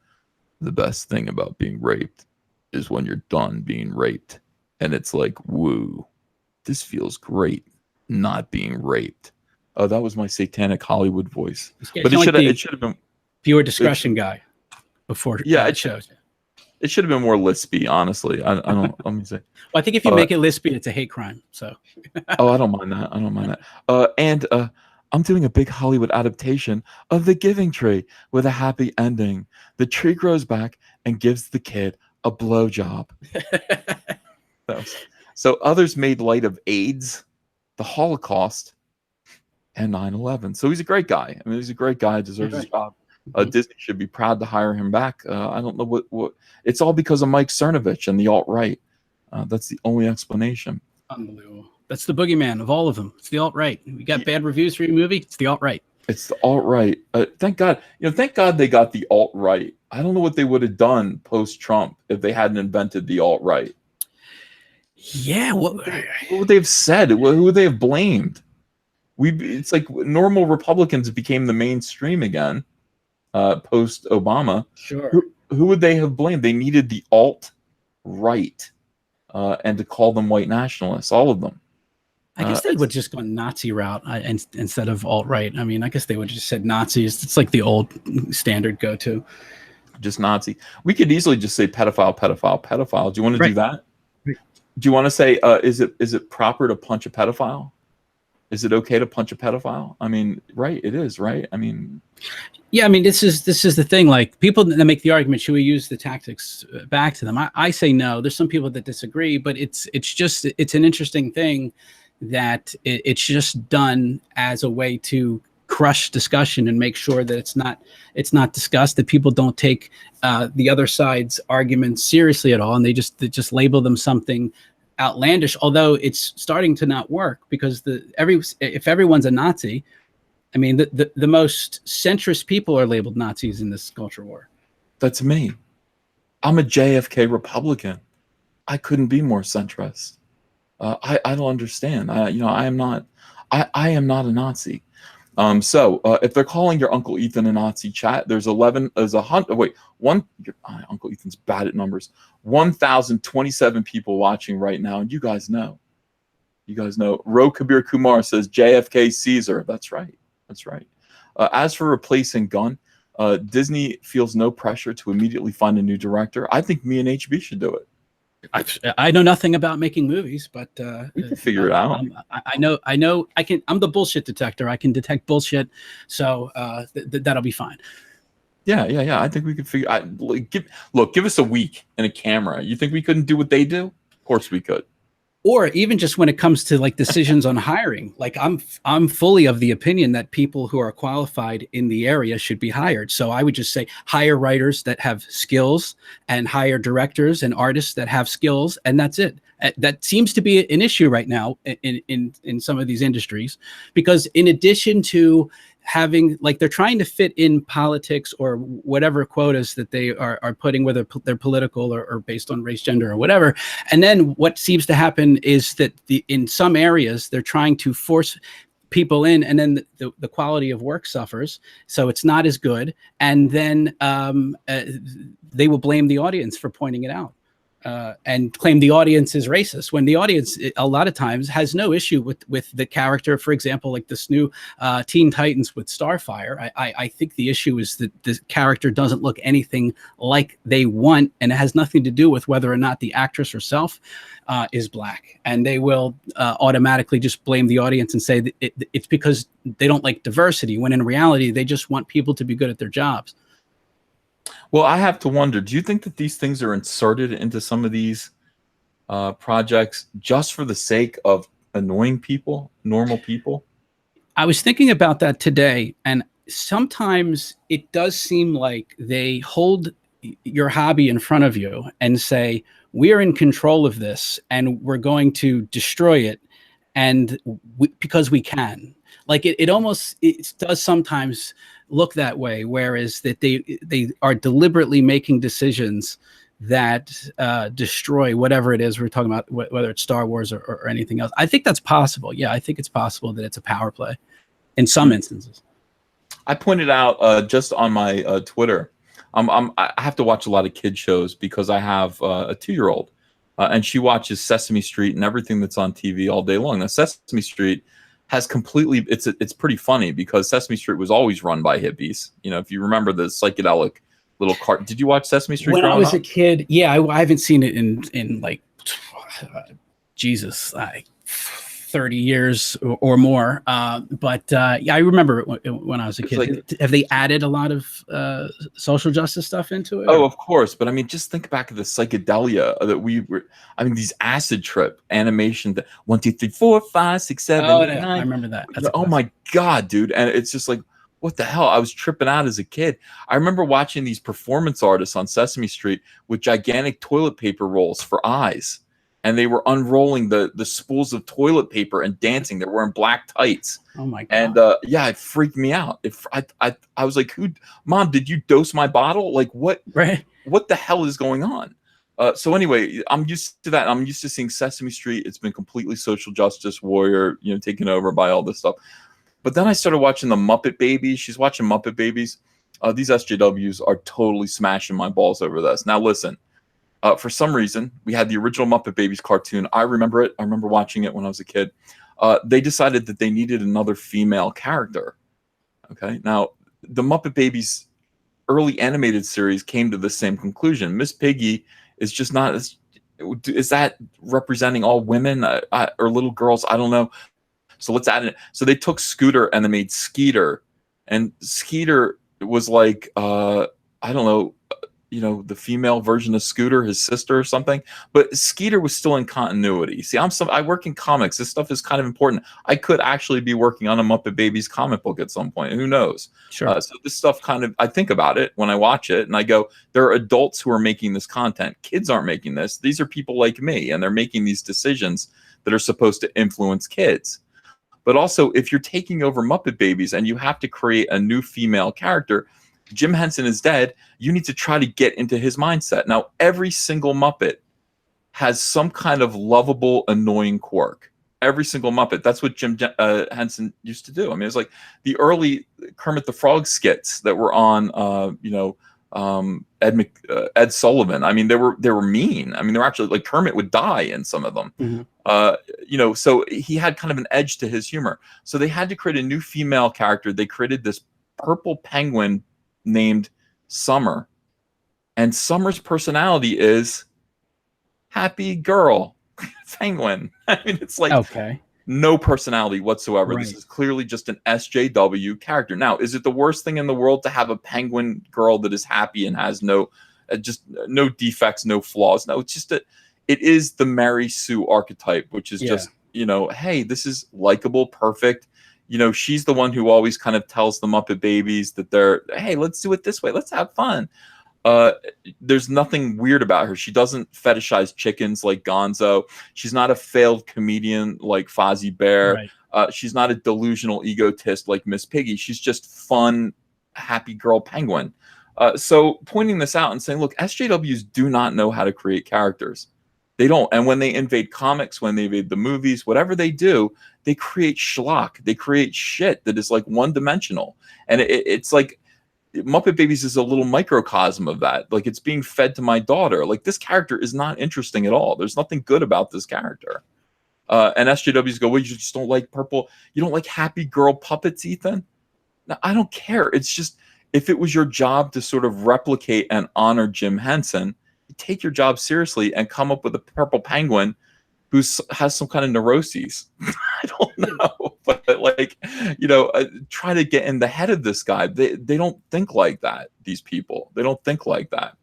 The best thing about being raped is when you're done being raped. And it's like, woo, this feels great, not being raped. That was my satanic Hollywood voice. But it should have been viewer discretion guy before. Yeah, it shows. It should have been more lispy, honestly. I don't. Let me say. Well, I think if you make it lispy, it's a hate crime. So. Oh, I don't mind that. I'm doing a big Hollywood adaptation of The Giving Tree with a happy ending. The tree grows back and gives the kid a blowjob. So others made light of AIDS, the Holocaust, and 9/11. So he's a great guy. I mean, he's a great guy. Deserves his job. Disney should be proud to hire him back. I don't know what. It's all because of Mike Cernovich and the alt-right. That's the only explanation. Unbelievable. That's the boogeyman of all of them. It's the alt-right. We got bad reviews for your movie. It's the alt-right. It's the alt-right. Thank God. Thank God they got the alt-right. I don't know what they would have done post-Trump if they hadn't invented the alt-right. Yeah. What would they have said? Who would they have blamed? It's like normal Republicans became the mainstream again post-Obama. Sure. Who would they have blamed? They needed the alt-right and to call them white nationalists, all of them. I guess they would just go Nazi route instead of alt-right. I mean, I guess they would just said Nazis. It's like the old standard go-to. Just Nazi. We could easily just say pedophile, pedophile, pedophile. Do you want to do that? Do you want to say, is it proper to punch a pedophile? Is it okay to punch a pedophile? I mean, right? It is, right? I mean, yeah. I mean, this is the thing. Like, people that make the argument, should we use the tactics back to them? I say no. There's some people that disagree, but it's an interesting thing that it's just done as a way to crush discussion and make sure that it's not discussed, that people don't take the other side's arguments seriously at all, and they just label them something outlandish, although it's starting to not work, because if everyone's a Nazi, I mean, the most centrist people are labeled Nazis in this culture war. That's me. I'm a JFK Republican. I couldn't be more centrist. I don't understand. I am not a Nazi. So if they're calling your Uncle Ethan a Nazi, chat, Uncle Ethan's bad at numbers. 1,027 people watching right now, and you guys know. Ro Kabir Kumar says JFK Caesar. That's right. As for replacing Gunn, Disney feels no pressure to immediately find a new director. I think me and HB should do it. I know nothing about making movies, but we can figure it out. I know I can. I'm the bullshit detector. I can detect bullshit, so that'll be fine. Yeah. I think we could figure. Give us a week and a camera. You think we couldn't do what they do? Of course we could. Or even just when it comes to like decisions on hiring, like I'm fully of the opinion that people who are qualified in the area should be hired. So I would just say hire writers that have skills and hire directors and artists that have skills, and that's it. That seems to be an issue right now in some of these industries, because in addition to having, like, they're trying to fit in politics or whatever quotas that they are putting, whether they're political or based on race, gender, or whatever. And then what seems to happen is that in some areas, they're trying to force people in, and then the quality of work suffers. So it's not as good. And then they will blame the audience for pointing it out. And claim the audience is racist, when the audience a lot of times has no issue with the character. For example, like this new Teen Titans with Starfire, I think the issue is that the character doesn't look anything like they want, and it has nothing to do with whether or not the actress herself is black. And they will automatically just blame the audience and say that it's because they don't like diversity, when in reality they just want people to be good at their jobs. Well, I have to wonder, do you think that these things are inserted into some of these projects just for the sake of annoying people, normal people? I was thinking about that today, and sometimes it does seem like they hold your hobby in front of you and say, we're in control of this and we're going to destroy it, and because we can. Like it almost does sometimes look that way, whereas that they are deliberately making decisions that destroy whatever it is we're talking about, whether it's Star Wars or anything else. I think that's possible. Yeah, I think it's possible that it's a power play in some instances. I pointed out just on my Twitter, I have to watch a lot of kid shows because I have a 2-year-old, and she watches Sesame Street and everything that's on TV all day long. Now, Sesame Street has completely, it's pretty funny because Sesame Street was always run by hippies. You know, if you remember the psychedelic little cart. Did you watch Sesame Street when I was a kid? Yeah, I haven't seen it in like Jesus, like 30 years or more. Yeah, I remember it when I was a kid. Like, have they added a lot of social justice stuff into it? Oh, of course. But I mean, just think back to the psychedelia that we were, I mean, these acid trip animation, that 1, 2, 3, 4, 5, 6, 7, oh, 8, 9. I remember that. That's oh my God, dude. And it's just like, what the hell? I was tripping out as a kid. I remember watching these performance artists on Sesame Street with gigantic toilet paper rolls for eyes. And they were unrolling the spools of toilet paper and dancing. They're wearing black tights. Oh my God. And yeah, it freaked me out. I was like, Mom, did you dose my bottle? Like, what the hell is going on? So anyway, I'm used to that. I'm used to seeing Sesame Street. It's been completely social justice warrior, taken over by all this stuff. But then I started watching the Muppet Babies. She's watching Muppet Babies. These SJWs are totally smashing my balls over this. Now, listen, for some reason, we had the original Muppet Babies cartoon. I remember it. I remember watching it when I was a kid. They decided that they needed another female character. Okay. Now, the Muppet Babies early animated series came to the same conclusion. Miss Piggy is just not is that representing all women or little girls? I don't know. So let's add it. So they took Scooter and they made Skeeter, and Skeeter was like, I don't know, the female version of Scooter, his sister or something. But Skeeter was still in continuity. See, I work in comics. This stuff is kind of important. I could actually be working on a Muppet Babies comic book at some point. Who knows? Sure. So this stuff I think about it when I watch it, and I go, there are adults who are making this content. Kids aren't making this. These are people like me, and they're making these decisions that are supposed to influence kids. But also, if you're taking over Muppet Babies and you have to create a new female character, Jim Henson is dead, you need to try to get into his mindset. Now, every single Muppet has some kind of lovable, annoying quirk. Every single Muppet. That's what Jim Henson used to do. I mean, it's like the early Kermit the Frog skits that were on, Ed Sullivan. I mean, they were mean. I mean, they were actually like Kermit would die in some of them. Mm-hmm. So he had kind of an edge to his humor. So they had to create a new female character. They created this purple penguin named Summer, and Summer's personality is happy girl penguin. I mean, it's like no personality whatsoever. Right. This is clearly just an SJW character. Now, is it the worst thing in the world to have a penguin girl that is happy and has no defects, no flaws? No, it's just it is the Mary Sue archetype, which is just, hey, this is likable, perfect. She's the one who always kind of tells the Muppet Babies that hey, let's do it this way. Let's have fun. There's nothing weird about her. She doesn't fetishize chickens like Gonzo. She's not a failed comedian like Fozzie Bear. Right. She's not a delusional egotist like Miss Piggy. She's just fun, happy girl penguin. So pointing this out and saying, look, SJWs do not know how to create characters. They don't. And when they invade comics, when they invade the movies, whatever they do, they create schlock. They create shit that is like one-dimensional. And it's like Muppet Babies is a little microcosm of that. Like, it's being fed to my daughter. Like, this character is not interesting at all. There's nothing good about this character. And SJWs go, well, you just don't like purple. You don't like happy girl puppets, Ethan? No, I don't care. It's just, if it was your job to sort of replicate and honor Jim Henson, take your job seriously and come up with a purple penguin who has some kind of neuroses. I don't know, but try to get in the head of this guy. They don't think like that. These people, they don't think like that.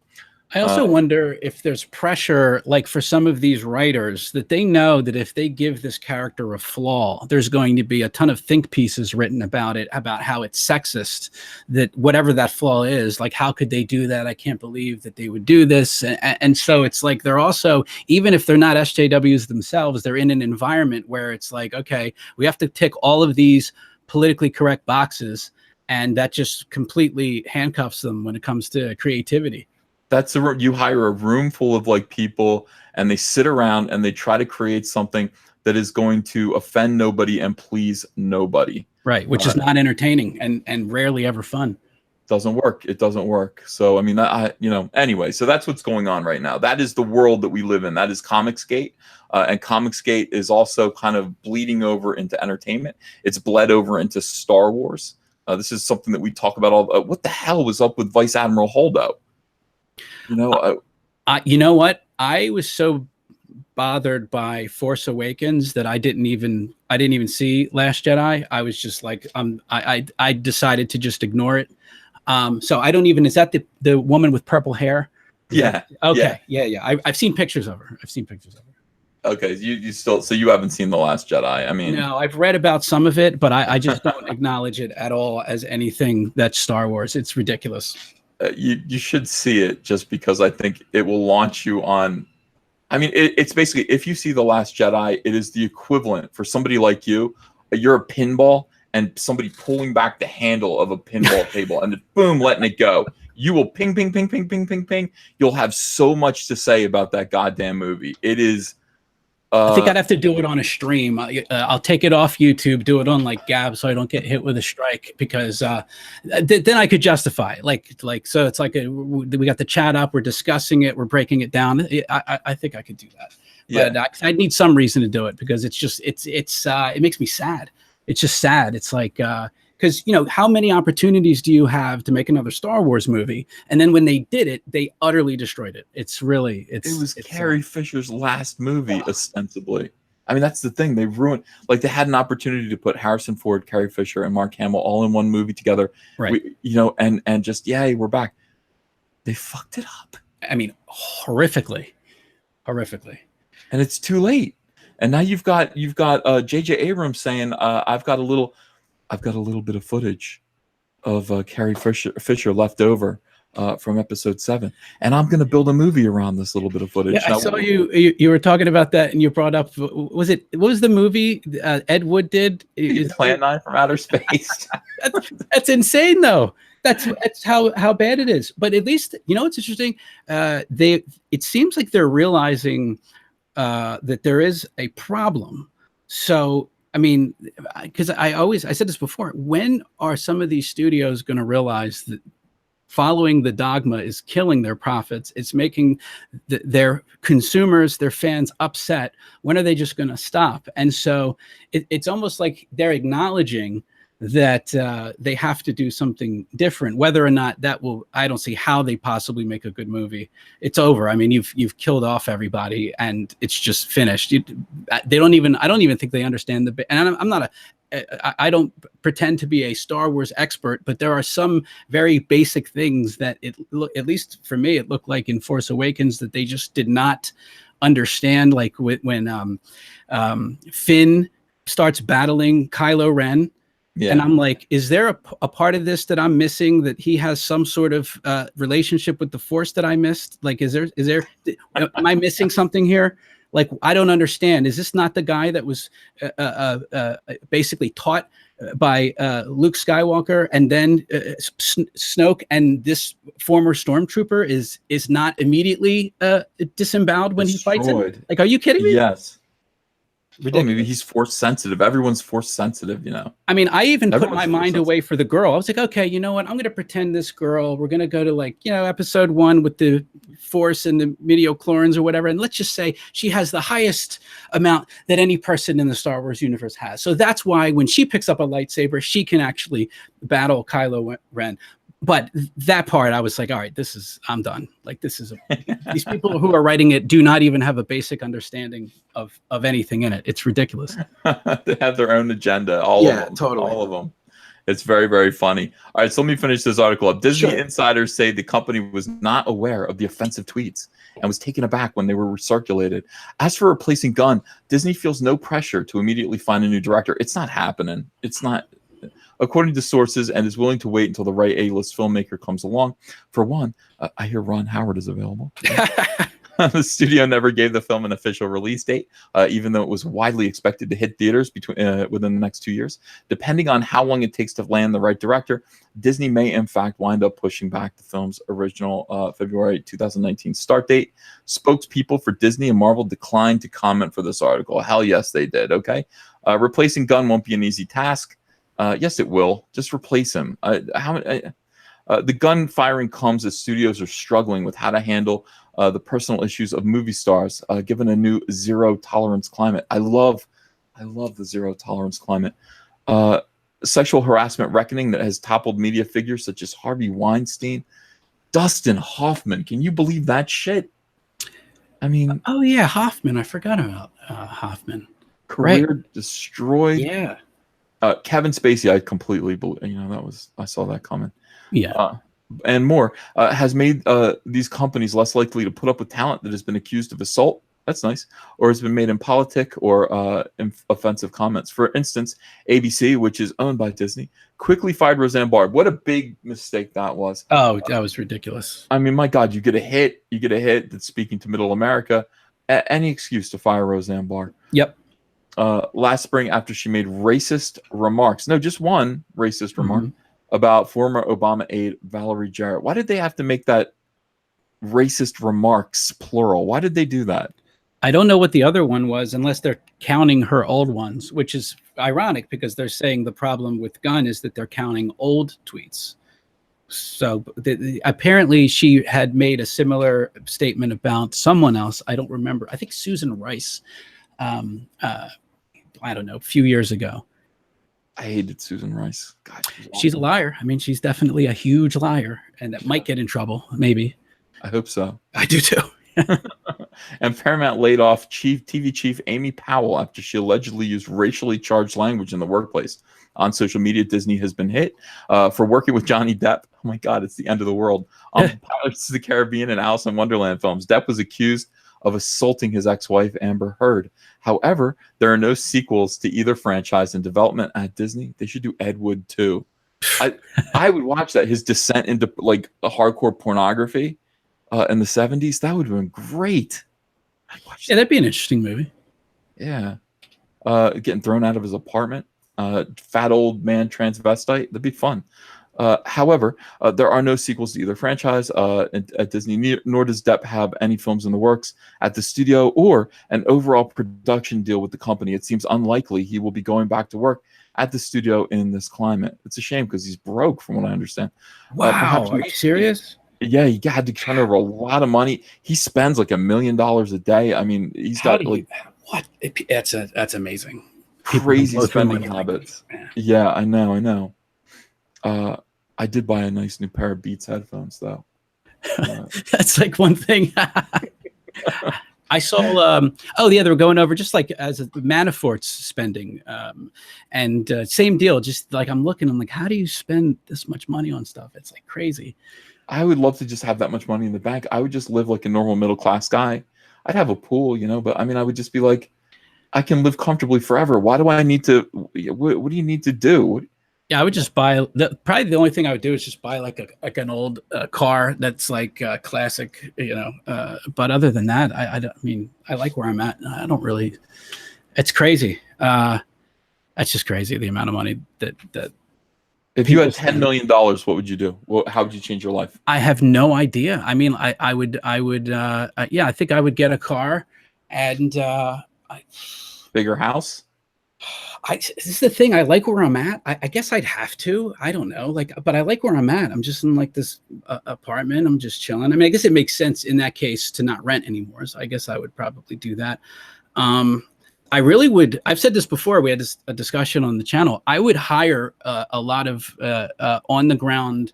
I also wonder if there's pressure, like for some of these writers, that they know that if they give this character a flaw, there's going to be a ton of think pieces written about it, about how it's sexist, that whatever that flaw is, like, how could they do that? I can't believe that they would do this. And so it's like, they're also, even if they're not SJWs themselves, they're in an environment where it's like, okay, we have to tick all of these politically correct boxes, and that just completely handcuffs them when it comes to creativity. That's you hire a room full of like people, and they sit around and they try to create something that is going to offend nobody and please nobody. Right, which is not entertaining and rarely ever fun. Doesn't work. It doesn't work. So I mean, anyway. So that's what's going on right now. That is the world that we live in. That is Comicsgate, and Comicsgate is also kind of bleeding over into entertainment. It's bled over into Star Wars. This is something that we talk about all. What the hell was up with Vice Admiral Holdo? You know what? I was so bothered by Force Awakens that I didn't even see Last Jedi. I was just like, I decided to just ignore it. So I don't even, is that the woman with purple hair? Okay. Yeah. I've seen pictures of her. Okay, you still, so you haven't seen The Last Jedi. I mean, no, I've read about some of it, but I just don't acknowledge it at all as anything that's Star Wars. It's ridiculous. You should see it, just because I think it will launch you on. I mean, it's basically, if you see The Last Jedi, it is the equivalent for somebody like you. You're a pinball, and somebody pulling back the handle of a pinball table, and then boom, letting it go. You will ping, ping, ping, ping, ping, ping, ping. You'll have so much to say about that goddamn movie. It is. I think I'd have to do it on a stream. I'll take it off YouTube, do it on like Gab, so I don't get hit with a strike, because then I could justify it. So it's like we got the chat up, we're discussing it, we're breaking it down. I think I could do that. Yeah. But I need some reason to do it, because it's just it makes me sad. It's just sad. It's like because how many opportunities do you have to make another Star Wars movie, and then when they did it, they utterly destroyed it. It was Carrie Fisher's last movie, ostensibly. I mean, that's the thing. They ruined, like, they had an opportunity to put Harrison Ford, Carrie Fisher, and Mark Hamill all in one movie together, right? And just, yay, we're back. They fucked it up. I mean, horrifically. And it's too late. And now you've got J.J. Abrams saying, I've got a little bit of footage of Carrie Fisher left over from episode 7, and I'm going to build a movie around this little bit of footage. Yeah, I saw you were talking about that, and you brought up, what was the movie Ed Wood did? Plan 9 from Outer Space. that's insane, though. That's how bad it is. But at least, it's interesting. It seems like they're realizing that there is a problem. So, I mean, because I said this before, when are some of these studios going to realize that following the dogma is killing their profits? It's making their consumers, their fans upset. When are they just going to stop? And so it's almost like they're acknowledging that they have to do something different. Whether or not that will, I don't see how they possibly make a good movie. It's over. I mean, you've killed off everybody, and it's just finished. I don't even think they understand and I'm not I don't pretend to be a Star Wars expert, but there are some very basic things that at least for me, it looked like in Force Awakens that they just did not understand. Like when Finn starts battling Kylo Ren. Yeah. And I'm like, is there a part of this that I'm missing, that he has some sort of relationship with the Force that I missed? Like, is there, am I missing something here? Like, I don't understand. Is this not the guy that was basically taught by Luke Skywalker, and then Snoke and this former stormtrooper is not immediately disemboweled when he fights him? Like, are you kidding me? Yes. Well, maybe he's force sensitive. Everyone's force sensitive, I mean, I even put my mind away for the girl. I was like, okay, you know what? I'm going to pretend this girl. We're going to go to episode 1 with the Force and the midichlorians or whatever, and let's just say she has the highest amount that any person in the Star Wars universe has. So that's why when she picks up a lightsaber, she can actually battle Kylo Ren. But that part, I was like, all right, I'm done. Like, these people who are writing it do not even have a basic understanding of anything in it. It's ridiculous. They have their own agenda. All of them. Totally. All of them. It's very, very funny. All right, so let me finish this article up. Disney insiders say the company was not aware of the offensive tweets and was taken aback when they were recirculated. As for replacing Gunn, Disney feels no pressure to immediately find a new director. It's not happening. It's not. According to sources, and is willing to wait until the right A-list filmmaker comes along. For one, I hear Ron Howard is available. The studio never gave the film an official release date, even though it was widely expected to hit theaters within the next 2 years. Depending on how long it takes to land the right director, Disney may in fact wind up pushing back the film's original February 2019 start date. Spokespeople for Disney and Marvel declined to comment for this article. Hell yes, they did. Okay, replacing Gunn won't be an easy task. Yes, it will. Just replace him. The gun firing comes as studios are struggling with how to handle the personal issues of movie stars, given a new zero tolerance climate. I love the zero tolerance climate. Sexual harassment reckoning that has toppled media figures such as Harvey Weinstein, Dustin Hoffman. Can you believe that shit? I mean, Oh yeah, Hoffman. I forgot about Hoffman. Right. career destroyed. Yeah. Kevin Spacey, I completely believe. I saw that coming. Yeah. And more has made these companies less likely to put up with talent that has been accused of assault. That's nice. Or has been made in politic or offensive comments. For instance, ABC, which is owned by Disney, quickly fired Roseanne Barr. What a big mistake that was. Oh, that was ridiculous. I mean, my God, you get a hit that's speaking to middle America. Any excuse to fire Roseanne Barr. Yep. Last spring, after she made racist remarks, no, just one racist remark about former Obama aide Valerie Jarrett. Why did they have to make that racist remarks plural? Why did they do that? I don't know what the other one was, unless they're counting her old ones, which is ironic because they're saying the problem with Gunn is that they're counting old tweets. So apparently she had made a similar statement about someone else. I don't remember. I think Susan Rice. I don't know, a few years ago. I hated Susan Rice. God, she's a liar. I mean, she's definitely a huge liar, and that might get in trouble, maybe. I hope so. I do too. And Paramount laid off TV chief Amy Powell after she allegedly used racially charged language in the workplace. On social media, Disney has been hit for working with Johnny Depp. Oh my God, it's the end of the world. On Pirates of the Caribbean and Alice in Wonderland films, Depp was accused of assaulting his ex-wife Amber Heard. However, there are no sequels to either franchise in development at Disney. They should do Ed Wood too. I would watch that. His descent into like a hardcore pornography in the 70s. That would have been great. I'd watch that. That'd be an interesting movie. Yeah. Getting thrown out of his apartment. Fat old man transvestite. That'd be fun. However, there are no sequels to either franchise at Disney, nor does Depp have any films in the works at the studio or an overall production deal with the company. It seems unlikely he will be going back to work at the studio in this climate. It's a shame because he's broke, from what I understand. Wow, are you serious? Yeah, he had to turn over a lot of money. He spends like $1 million a day. I mean, he's got like what? That's amazing. Crazy spending habits. Yeah, I know. I did buy a nice new pair of Beats headphones, though. That's like one thing. I saw. They were going over just like as Manafort's spending, and same deal. Just like I'm like, how do you spend this much money on stuff? It's like crazy. I would love to just have that much money in the bank. I would just live like a normal middle class guy. I'd have a pool, but I mean, I would just be like, I can live comfortably forever. Why do I need to? What do you need to do? Yeah, I would just buy. Probably the only thing I would do is just buy like an old car that's like classic, But other than that, I mean, I like where I'm at. I don't really. It's crazy. That's just crazy. The amount of money that. If you had $10 million, what would you do? How would you change your life? I have no idea. I mean, I would. I think I would get a car, and bigger house. This is the thing. I like where I'm at. I guess I'd have to. I don't know. But I like where I'm at. I'm just in like this apartment. I'm just chilling. I mean, I guess it makes sense in that case to not rent anymore. So I guess I would probably do that. I really would. I've said this before. We had a discussion on the channel. I would hire a lot of on the ground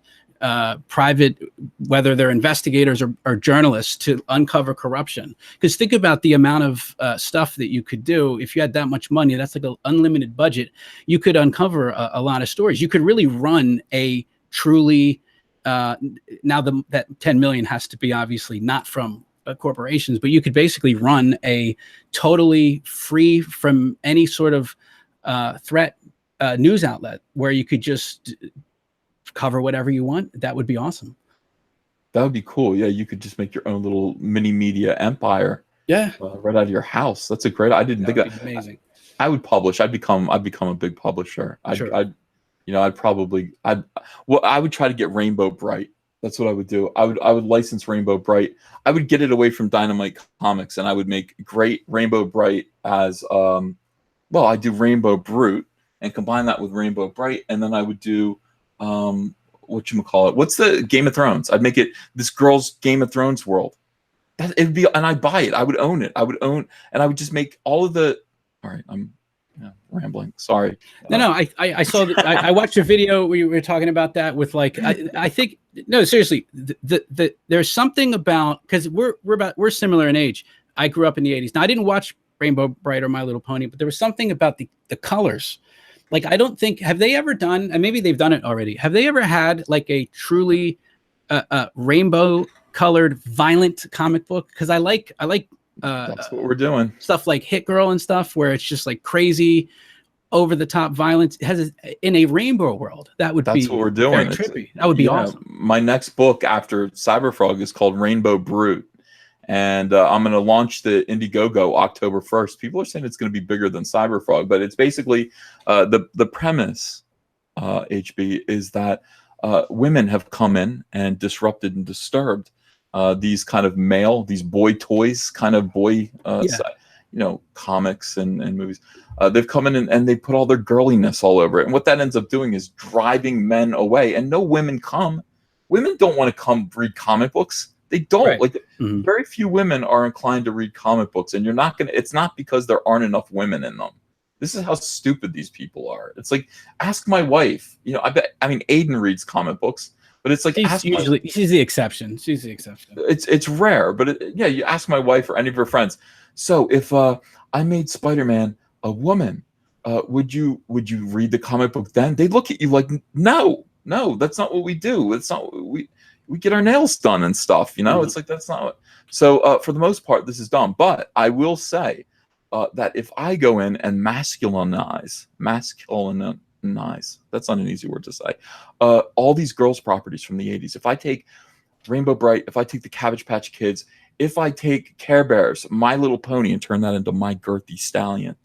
private, whether they're investigators or journalists, to uncover corruption. Because think about the amount of stuff that you could do if you had that much money. That's like an unlimited budget. You could uncover a lot of stories. You could really run a truly now that 10 million has to be obviously not from corporations, but you could basically run a totally free from any sort of threat news outlet where you could just cover whatever you want. That would be awesome. That would be cool. Yeah, you could just make your own little mini media empire. Yeah, right out of your house. That's a great. I didn't think that. Amazing. I would publish. I'd become a big publisher. I would try to get Rainbow Bright. That's what I would do. I would license Rainbow Bright. I would get it away from Dynamite Comics, and I would make great Rainbow Bright as I do Rainbow Brute and combine that with Rainbow Bright, and then I would do whatchamacallit? What's the Game of Thrones? I'd make it this girl's Game of Thrones world. It'd be, and I'd buy it. I would own it. And I would just make all of the. All right, I'm rambling. Sorry. No. I saw. I watched a video where you were talking about that with like. I think no, seriously. There's something about, because we're similar in age. I grew up in the 80s. Now I didn't watch Rainbow Bright or My Little Pony, but there was something about the colors. Like, I don't think, have they ever done, and maybe they've done it already, have they ever had like a truly rainbow colored violent comic book? Because I like that's what we're doing. Stuff like Hit Girl and stuff, where it's just like crazy over the top violence. It has in a rainbow world. That's what we're doing. Very trippy. That would be awesome. My next book after Cyberfrog is called Rainbow Brute. And I'm going to launch the Indiegogo October 1st. People are saying it's going to be bigger than Cyberfrog, but it's basically the premise, HB, is that women have come in and disrupted and disturbed these kind of these boy toys, kind of boy, comics and movies. They've come in and they put all their girliness all over it. And what that ends up doing is driving men away. And no women come. Women don't want to come read comic books. They don't. Right. Very few women are inclined to read comic books, and it's not because there aren't enough women in them. This is how stupid these people are. It's like, ask my wife. Aiden reads comic books, but it's like, she's the exception. She's the exception. It's rare, but you ask my wife or any of her friends. So if I made Spider-Man a woman, would you read the comic book then? They look at you like, no, that's not what we do. It's not what we get our nails done and stuff, It's like, that's not what. So for the most part, this is dumb. But I will say that if I go in and masculinize, that's not an easy word to say, all these girls' properties from the 80s, if I take Rainbow Bright, if I take the Cabbage Patch Kids, if I take Care Bears, My Little Pony, and turn that into My Girthy Stallion,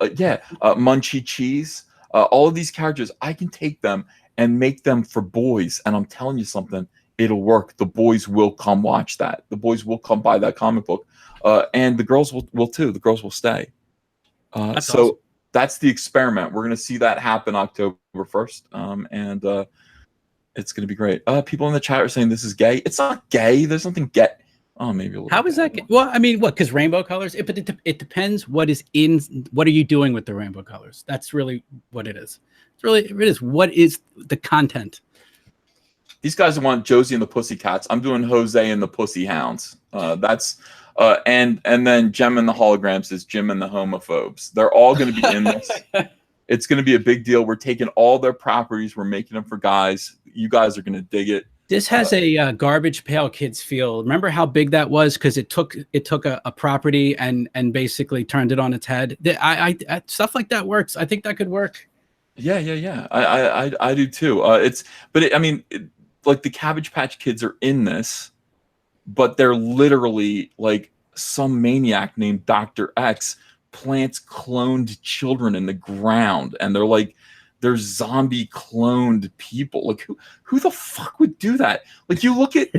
Munchie Cheese, all of these characters, I can take them and make them for boys. And I'm telling you something, it'll work. The boys will come watch that. The boys will come buy that comic book. And the girls will too. The girls will stay. That's awesome. That's the experiment. We're going to see that happen October 1st. And it's going to be great. People in the chat are saying this is gay. It's not gay. There's nothing gay. Oh, maybe a little. How is that gay? Well, I mean, what? Because rainbow colors? It depends what is in. What are you doing with the rainbow colors? That's really what it is. It is. What is the content? These guys want Josie and the Pussycats. I'm doing Jose and the Pussy Hounds. And then Gem and the Holograms is Jim and the Homophobes. They're all going to be in this. It's going to be a big deal. We're taking all their properties. We're making them for guys. You guys are going to dig it. This has a Garbage Pail Kids feel. Remember how big that was? Because it took a property and basically turned it on its head. I stuff like that works. I think that could work. Yeah. I do too. Like the Cabbage Patch Kids are in this, but they're literally like some maniac named Dr. X plants cloned children in the ground, and they're zombie cloned people. Like who the fuck would do that? Like you look at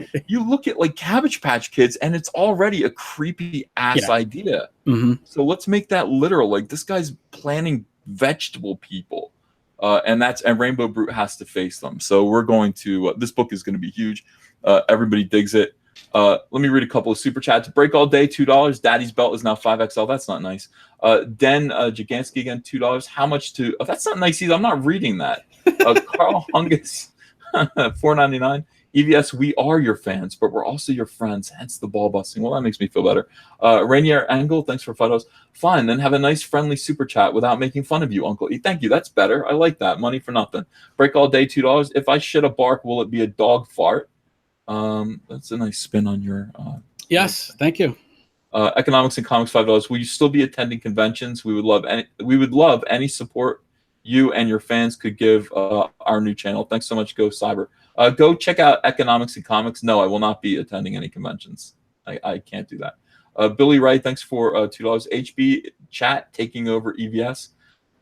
like Cabbage Patch Kids, and it's already a creepy ass idea. Mm-hmm. So let's make that literal. Like this guy's planting vegetable people. And Rainbow Brute has to face them. So we're going to, this book is going to be huge. Everybody digs it. Let me read a couple of super chats. Break All Day, $2. Daddy's Belt is now 5XL. That's not nice. Den Jaganski again, $2. How much to, that's not nice either. I'm not reading that. Carl Hungus, $4.99. EVS, we are your fans, but we're also your friends. Hence the ball busting. Well, that makes me feel better. Rainier Angle, thanks for $5. Fine, then have a nice friendly super chat without making fun of you, Uncle E. Thank you. That's better. I like that. Money for nothing. Break All Day, $2. If I shit a bark, will it be a dog fart? That's a nice spin on your. Yes, thank you. Economics and Comics, $5. Will you still be attending conventions? We would love any support you and your fans could give our new channel. Thanks so much, Go Cyber. Go check out Economics and Comics. No, I will not be attending any conventions. I can't do that. Billy Wright, thanks for $2. HB chat taking over EVS.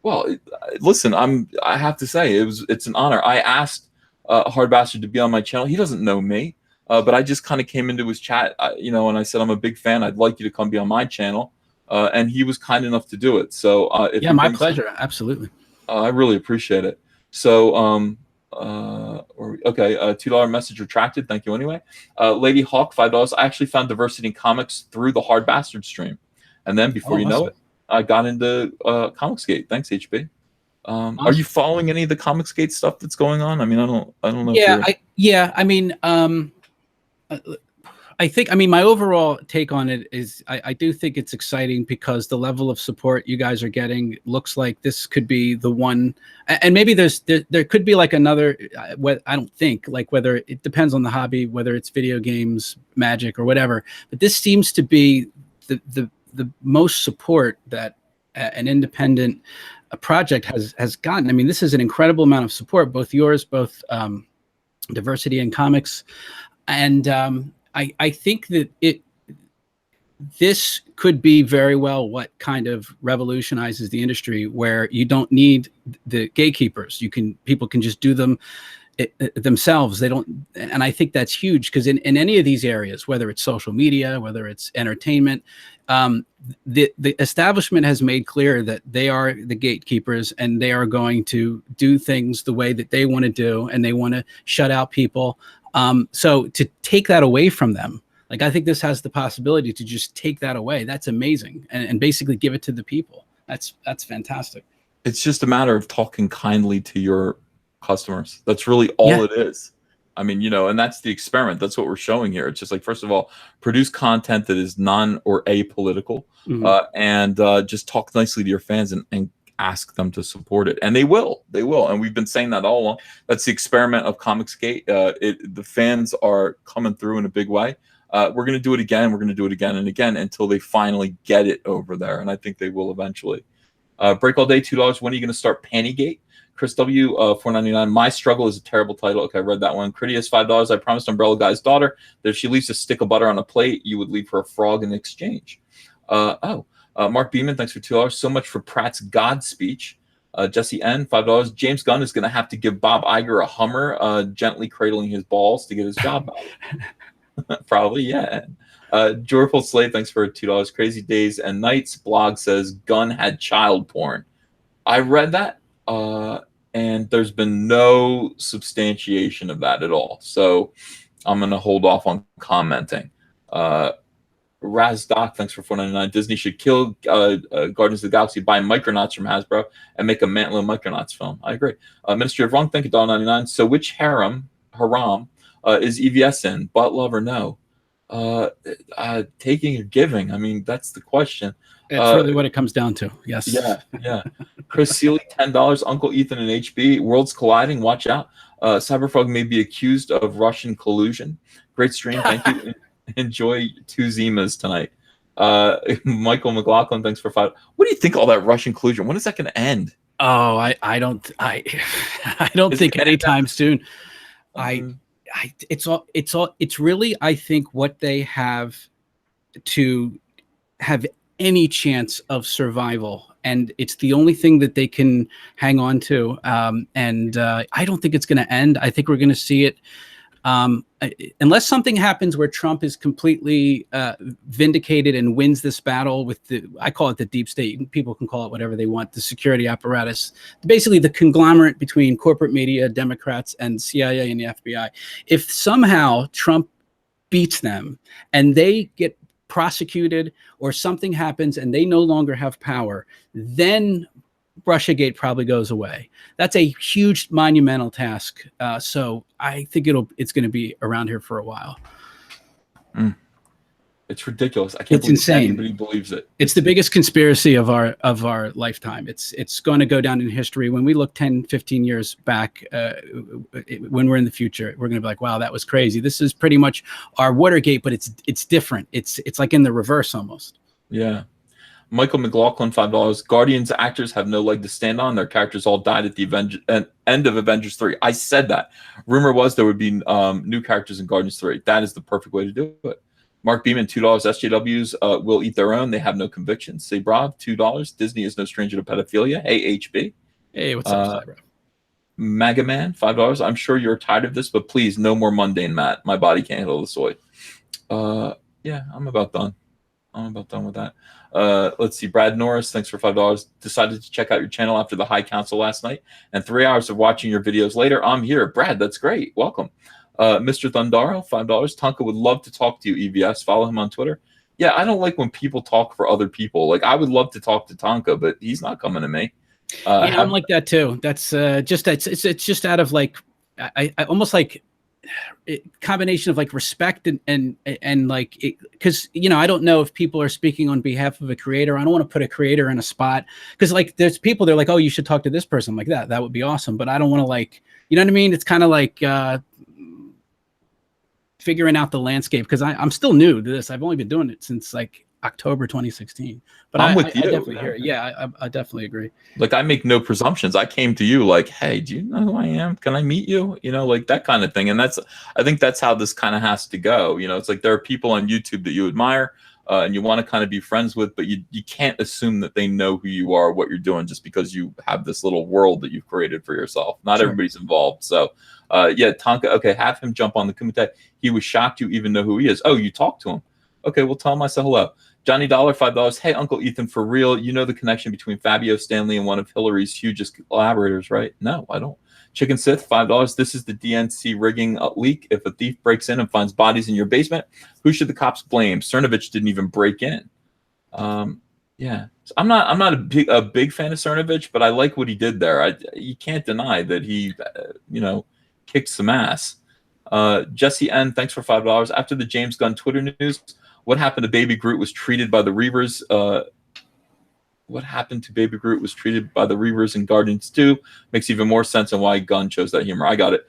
Well, listen, I have to say it's an honor. I asked Hard Bastard to be on my channel. He doesn't know me, but I just kind of came into his chat, and I said I'm a big fan. I'd like you to come be on my channel, and he was kind enough to do it. So my pleasure. Absolutely. I really appreciate it. So okay, $2 message retracted. Thank you anyway. Lady Hawk, $5. I actually found Diversity in Comics through the Hard Bastard stream, and then before you know it, I got into Comicsgate. Thanks, HB. Awesome. Are you following any of the Comicsgate stuff that's going on? I mean, I don't know. I think, I mean, my overall take on it is I do think it's exciting because the level of support you guys are getting looks like this could be the one. And maybe there could be like another, I don't think, like, whether it depends on the hobby, whether it's video games, Magic, or whatever. But this seems to be the most support that an independent project has gotten. I mean, this is an incredible amount of support, both yours, both Diversity in Comics. And I think that this could be very well what kind of revolutionizes the industry, where you don't need the gatekeepers. People can just do them themselves. They don't, and I think that's huge, because in any of these areas, whether it's social media, whether it's entertainment, the establishment has made clear that they are the gatekeepers, and they are going to do things the way that they want to do, and they want to shut out people. So to take that away from them, like, I think this has the possibility to just take that away. That's amazing, and basically give it to the people. That's fantastic. It's just a matter of talking kindly to your customers. That's really all it is. I mean, you know, and that's the experiment. That's what we're showing here. It's just like, first of all, produce content that is non or apolitical, and just talk nicely to your fans and ask them to support it. And they will. And we've been saying that all along. That's the experiment of Comicsgate. The fans are coming through in a big way. We're going to do it again. We're going to do it again and again until they finally get it over there. And I think they will eventually. Break All Day, $2. When are you going to start Pantygate? Chris W, $4.99. My Struggle is a terrible title. Okay, I read that one. Critias, $5. I promised Umbrella Guy's daughter that if she leaves a stick of butter on a plate, you would leave her a frog in exchange. Mark Beeman, thanks for $2. So much for Pratt's God speech. Jesse N, $5. James Gunn is going to have to give Bob Iger a Hummer, gently cradling his balls to get his job out. Probably, yeah. Joyful Slave, thanks for $2. Crazy Days and Nights blog says Gunn had child porn. I read that, and there's been no substantiation of that at all. So I'm going to hold off on commenting. Razdoc, thanks for $4.99. Disney should kill Guardians of the Galaxy, buy Micronauts from Hasbro, and make a Mantlo Micronauts film. I agree. Ministry of Wrong, thank you, $1.99. So which haram is EVS in? Butt love or no? Taking or giving? I mean, that's the question. It's really what it comes down to. Yes. Yeah. Chris Seeley, $10. Uncle Ethan and HB. Worlds colliding. Watch out. Cyberfrog may be accused of Russian collusion. Great stream. Thank you. Enjoy 2 Zimas tonight. Michael McLaughlin, thanks for $5. What do you think all that Russian collusion? When is that going to end? Oh, I don't think anytime soon. It's really, I think, what they have to have any chance of survival, and it's the only thing that they can hang on to. And I don't think it's going to end. I think we're going to see it, unless something happens where Trump is completely vindicated and wins this battle with I call it the deep state. People can call it whatever they want. The security apparatus, basically the conglomerate between corporate media, Democrats, and CIA and the FBI. If somehow Trump beats them and they get prosecuted, or something happens and they no longer have power, then Russiagate probably goes away. That's a huge monumental task. So I think it's going to be around here for a while. It's ridiculous. I can't believe insane. Anybody believes it. It's the biggest conspiracy of our lifetime. It's going to go down in history. When we look 10, 15 years back, when we're in the future, we're going to be like, wow, that was crazy. This is pretty much our Watergate, but it's different. It's like in the reverse almost. Yeah. Michael McLaughlin, $5. Guardians actors have no leg to stand on. Their characters all died at the end of Avengers 3. I said that. Rumor was there would be new characters in Guardians 3. That is the perfect way to do it. Mark Beeman, $2. SJWs will eat their own. They have no convictions. Say Brob, $2. Disney is no stranger to pedophilia. Hey, HB. Hey, what's up, Cyber? Magaman, $5. I'm sure you're tired of this, but please, no more mundane, Matt. My body can't handle the soy. Yeah, I'm about done. With that. Let's see. Brad Norris, thanks for $5. Decided to check out your channel after the High Council last night, and 3 hours of watching your videos later. I'm here. Brad, that's great. Welcome. Mr. Thundaro, $5. Tonka would love to talk to you, EVS. Follow him on Twitter. Yeah, I don't like when people talk for other people. Like, I would love to talk to Tonka, but he's not coming to me. Yeah, I'm like that too. That's it's just out of like, I almost like combination of like respect and like, because I don't know if people are speaking on behalf of a creator. I don't want to put a creator in a spot, because like there's people, they're like, oh, you should talk to this person. Like that would be awesome, but I don't want to, like, you know what I mean? It's kind of like figuring out the landscape, because I'm still new to this. I've only been doing it since like October 2016. But I'm with you. I definitely hear it. Yeah, I definitely agree. Like, I make no presumptions. I came to you like, hey, do you know who I am? Can I meet you? Like that kind of thing. And I think that's how this kind of has to go. It's like there are people on YouTube that you admire and you want to kind of be friends with, but you can't assume that they know who you are, what you're doing, just because you have this little world that you've created for yourself. Not everybody's involved. So yeah, Tonka, okay, have him jump on the Kumite. He was shocked you even know who he is. Oh, you talked to him. Okay, well, tell him I said hello. Johnny Dollar, $5. Hey, Uncle Ethan, for real, you know the connection between Fabio Stanley and one of Hillary's hugest collaborators, right? No, I don't. Chicken Sith, $5. This is the DNC rigging leak. If a thief breaks in and finds bodies in your basement, who should the cops blame? Cernovich didn't even break in. Yeah, so I'm not a big fan of Cernovich, but I like what he did there. You can't deny that he, kicked some ass. Jesse N, thanks for $5. After the James Gunn Twitter news, what happened to Baby Groot was treated by the Reavers. What happened to Baby Groot was treated by the Reavers in Guardians 2. Makes even more sense on why Gunn chose that humor. I got it.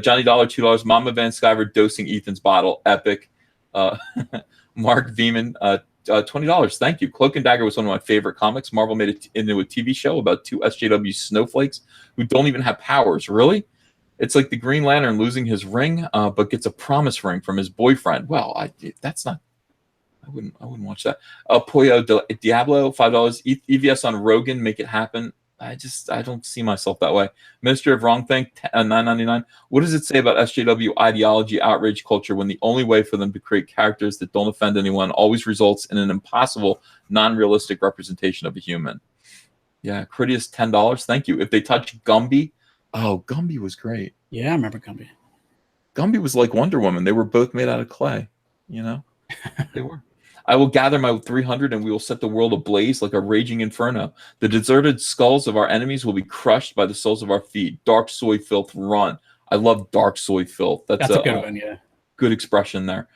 Johnny Dollar, $2. Mama Van Skyver dosing Ethan's bottle. Epic. Mark Veman, $20. Thank you. Cloak and Dagger was one of my favorite comics. Marvel made it into a TV show about two SJW snowflakes who don't even have powers. Really? It's like the Green Lantern losing his ring, but gets a promise ring from his boyfriend. Well, that's not. I wouldn't watch that. Pollo Diablo, $5. EVS on Rogan, make it happen. I don't see myself that way. Minister of Wrong Thing, $9.99. What does it say about SJW ideology, outrage culture, when the only way for them to create characters that don't offend anyone always results in an impossible, non-realistic representation of a human? Yeah, Critias, $10. Thank you. If they touch Gumby, oh, Gumby was great. Yeah, I remember Gumby. Gumby was like Wonder Woman. They were both made out of clay. They were. I will gather my 300 and we will set the world ablaze like a raging inferno. The deserted skulls of our enemies will be crushed by the soles of our feet. Dark soy filth, run. I love dark soy filth. That's a good one, yeah. Good expression there.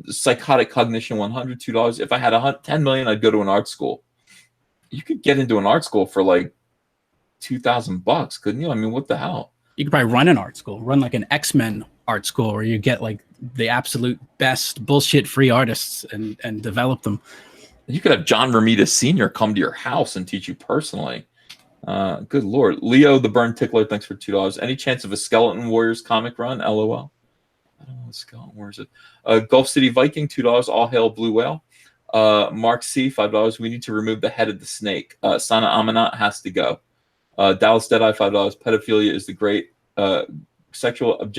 Psychotic cognition, $100, $2. If I had 10 million, I'd go to an art school. You could get into an art school for like $2,000, couldn't you? I mean, what the hell? You could probably run an art school, run like an X-Men art school where you get like the absolute best bullshit-free artists and develop them. You could have John Romita Sr. come to your house and teach you personally. Good Lord. Leo the Burn Tickler, thanks for $2. Any chance of a Skeleton Warriors comic run? LOL. I don't know what Skeleton Warriors is. Gulf City Viking, $2. All hail Blue Whale. Mark C, $5. We need to remove the head of the snake. Sana Amanat has to go. Dallas Deadeye, $5. Pedophilia is the great sexual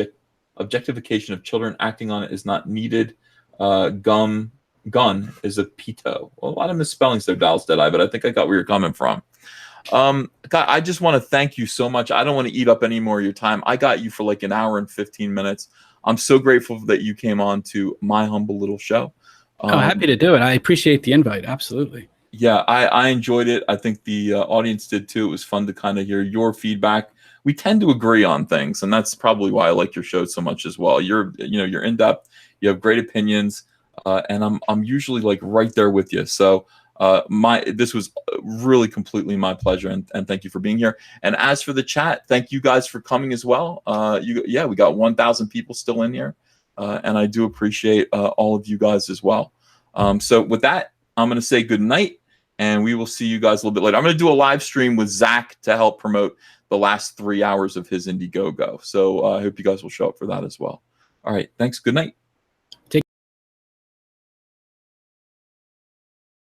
objectification of children. Acting on it is not needed. Gun is a peto. Well, a lot of misspellings there, Dallas Deadeye, but I think I got where you're coming from. God, I just want to thank you so much. I don't want to eat up any more of your time. I got you for like an hour and 15 minutes. I'm so grateful that you came on to my humble little show. Happy to do it. I appreciate the invite. Absolutely. Yeah, I enjoyed it. I think the audience did too. It was fun to kind of hear your feedback. We tend to agree on things, and that's probably why I like your show so much as well. You're in depth. You have great opinions, and I'm usually like right there with you. So this was really completely my pleasure, and thank you for being here. And as for the chat, thank you guys for coming as well. We got 1,000 people still in here, and I do appreciate all of you guys as well. So with that, I'm going to say good night. And we will see you guys a little bit later. I'm going to do a live stream with Zach to help promote the last 3 hours of his Indiegogo. So I hope you guys will show up for that as well. All right. Thanks. Good night.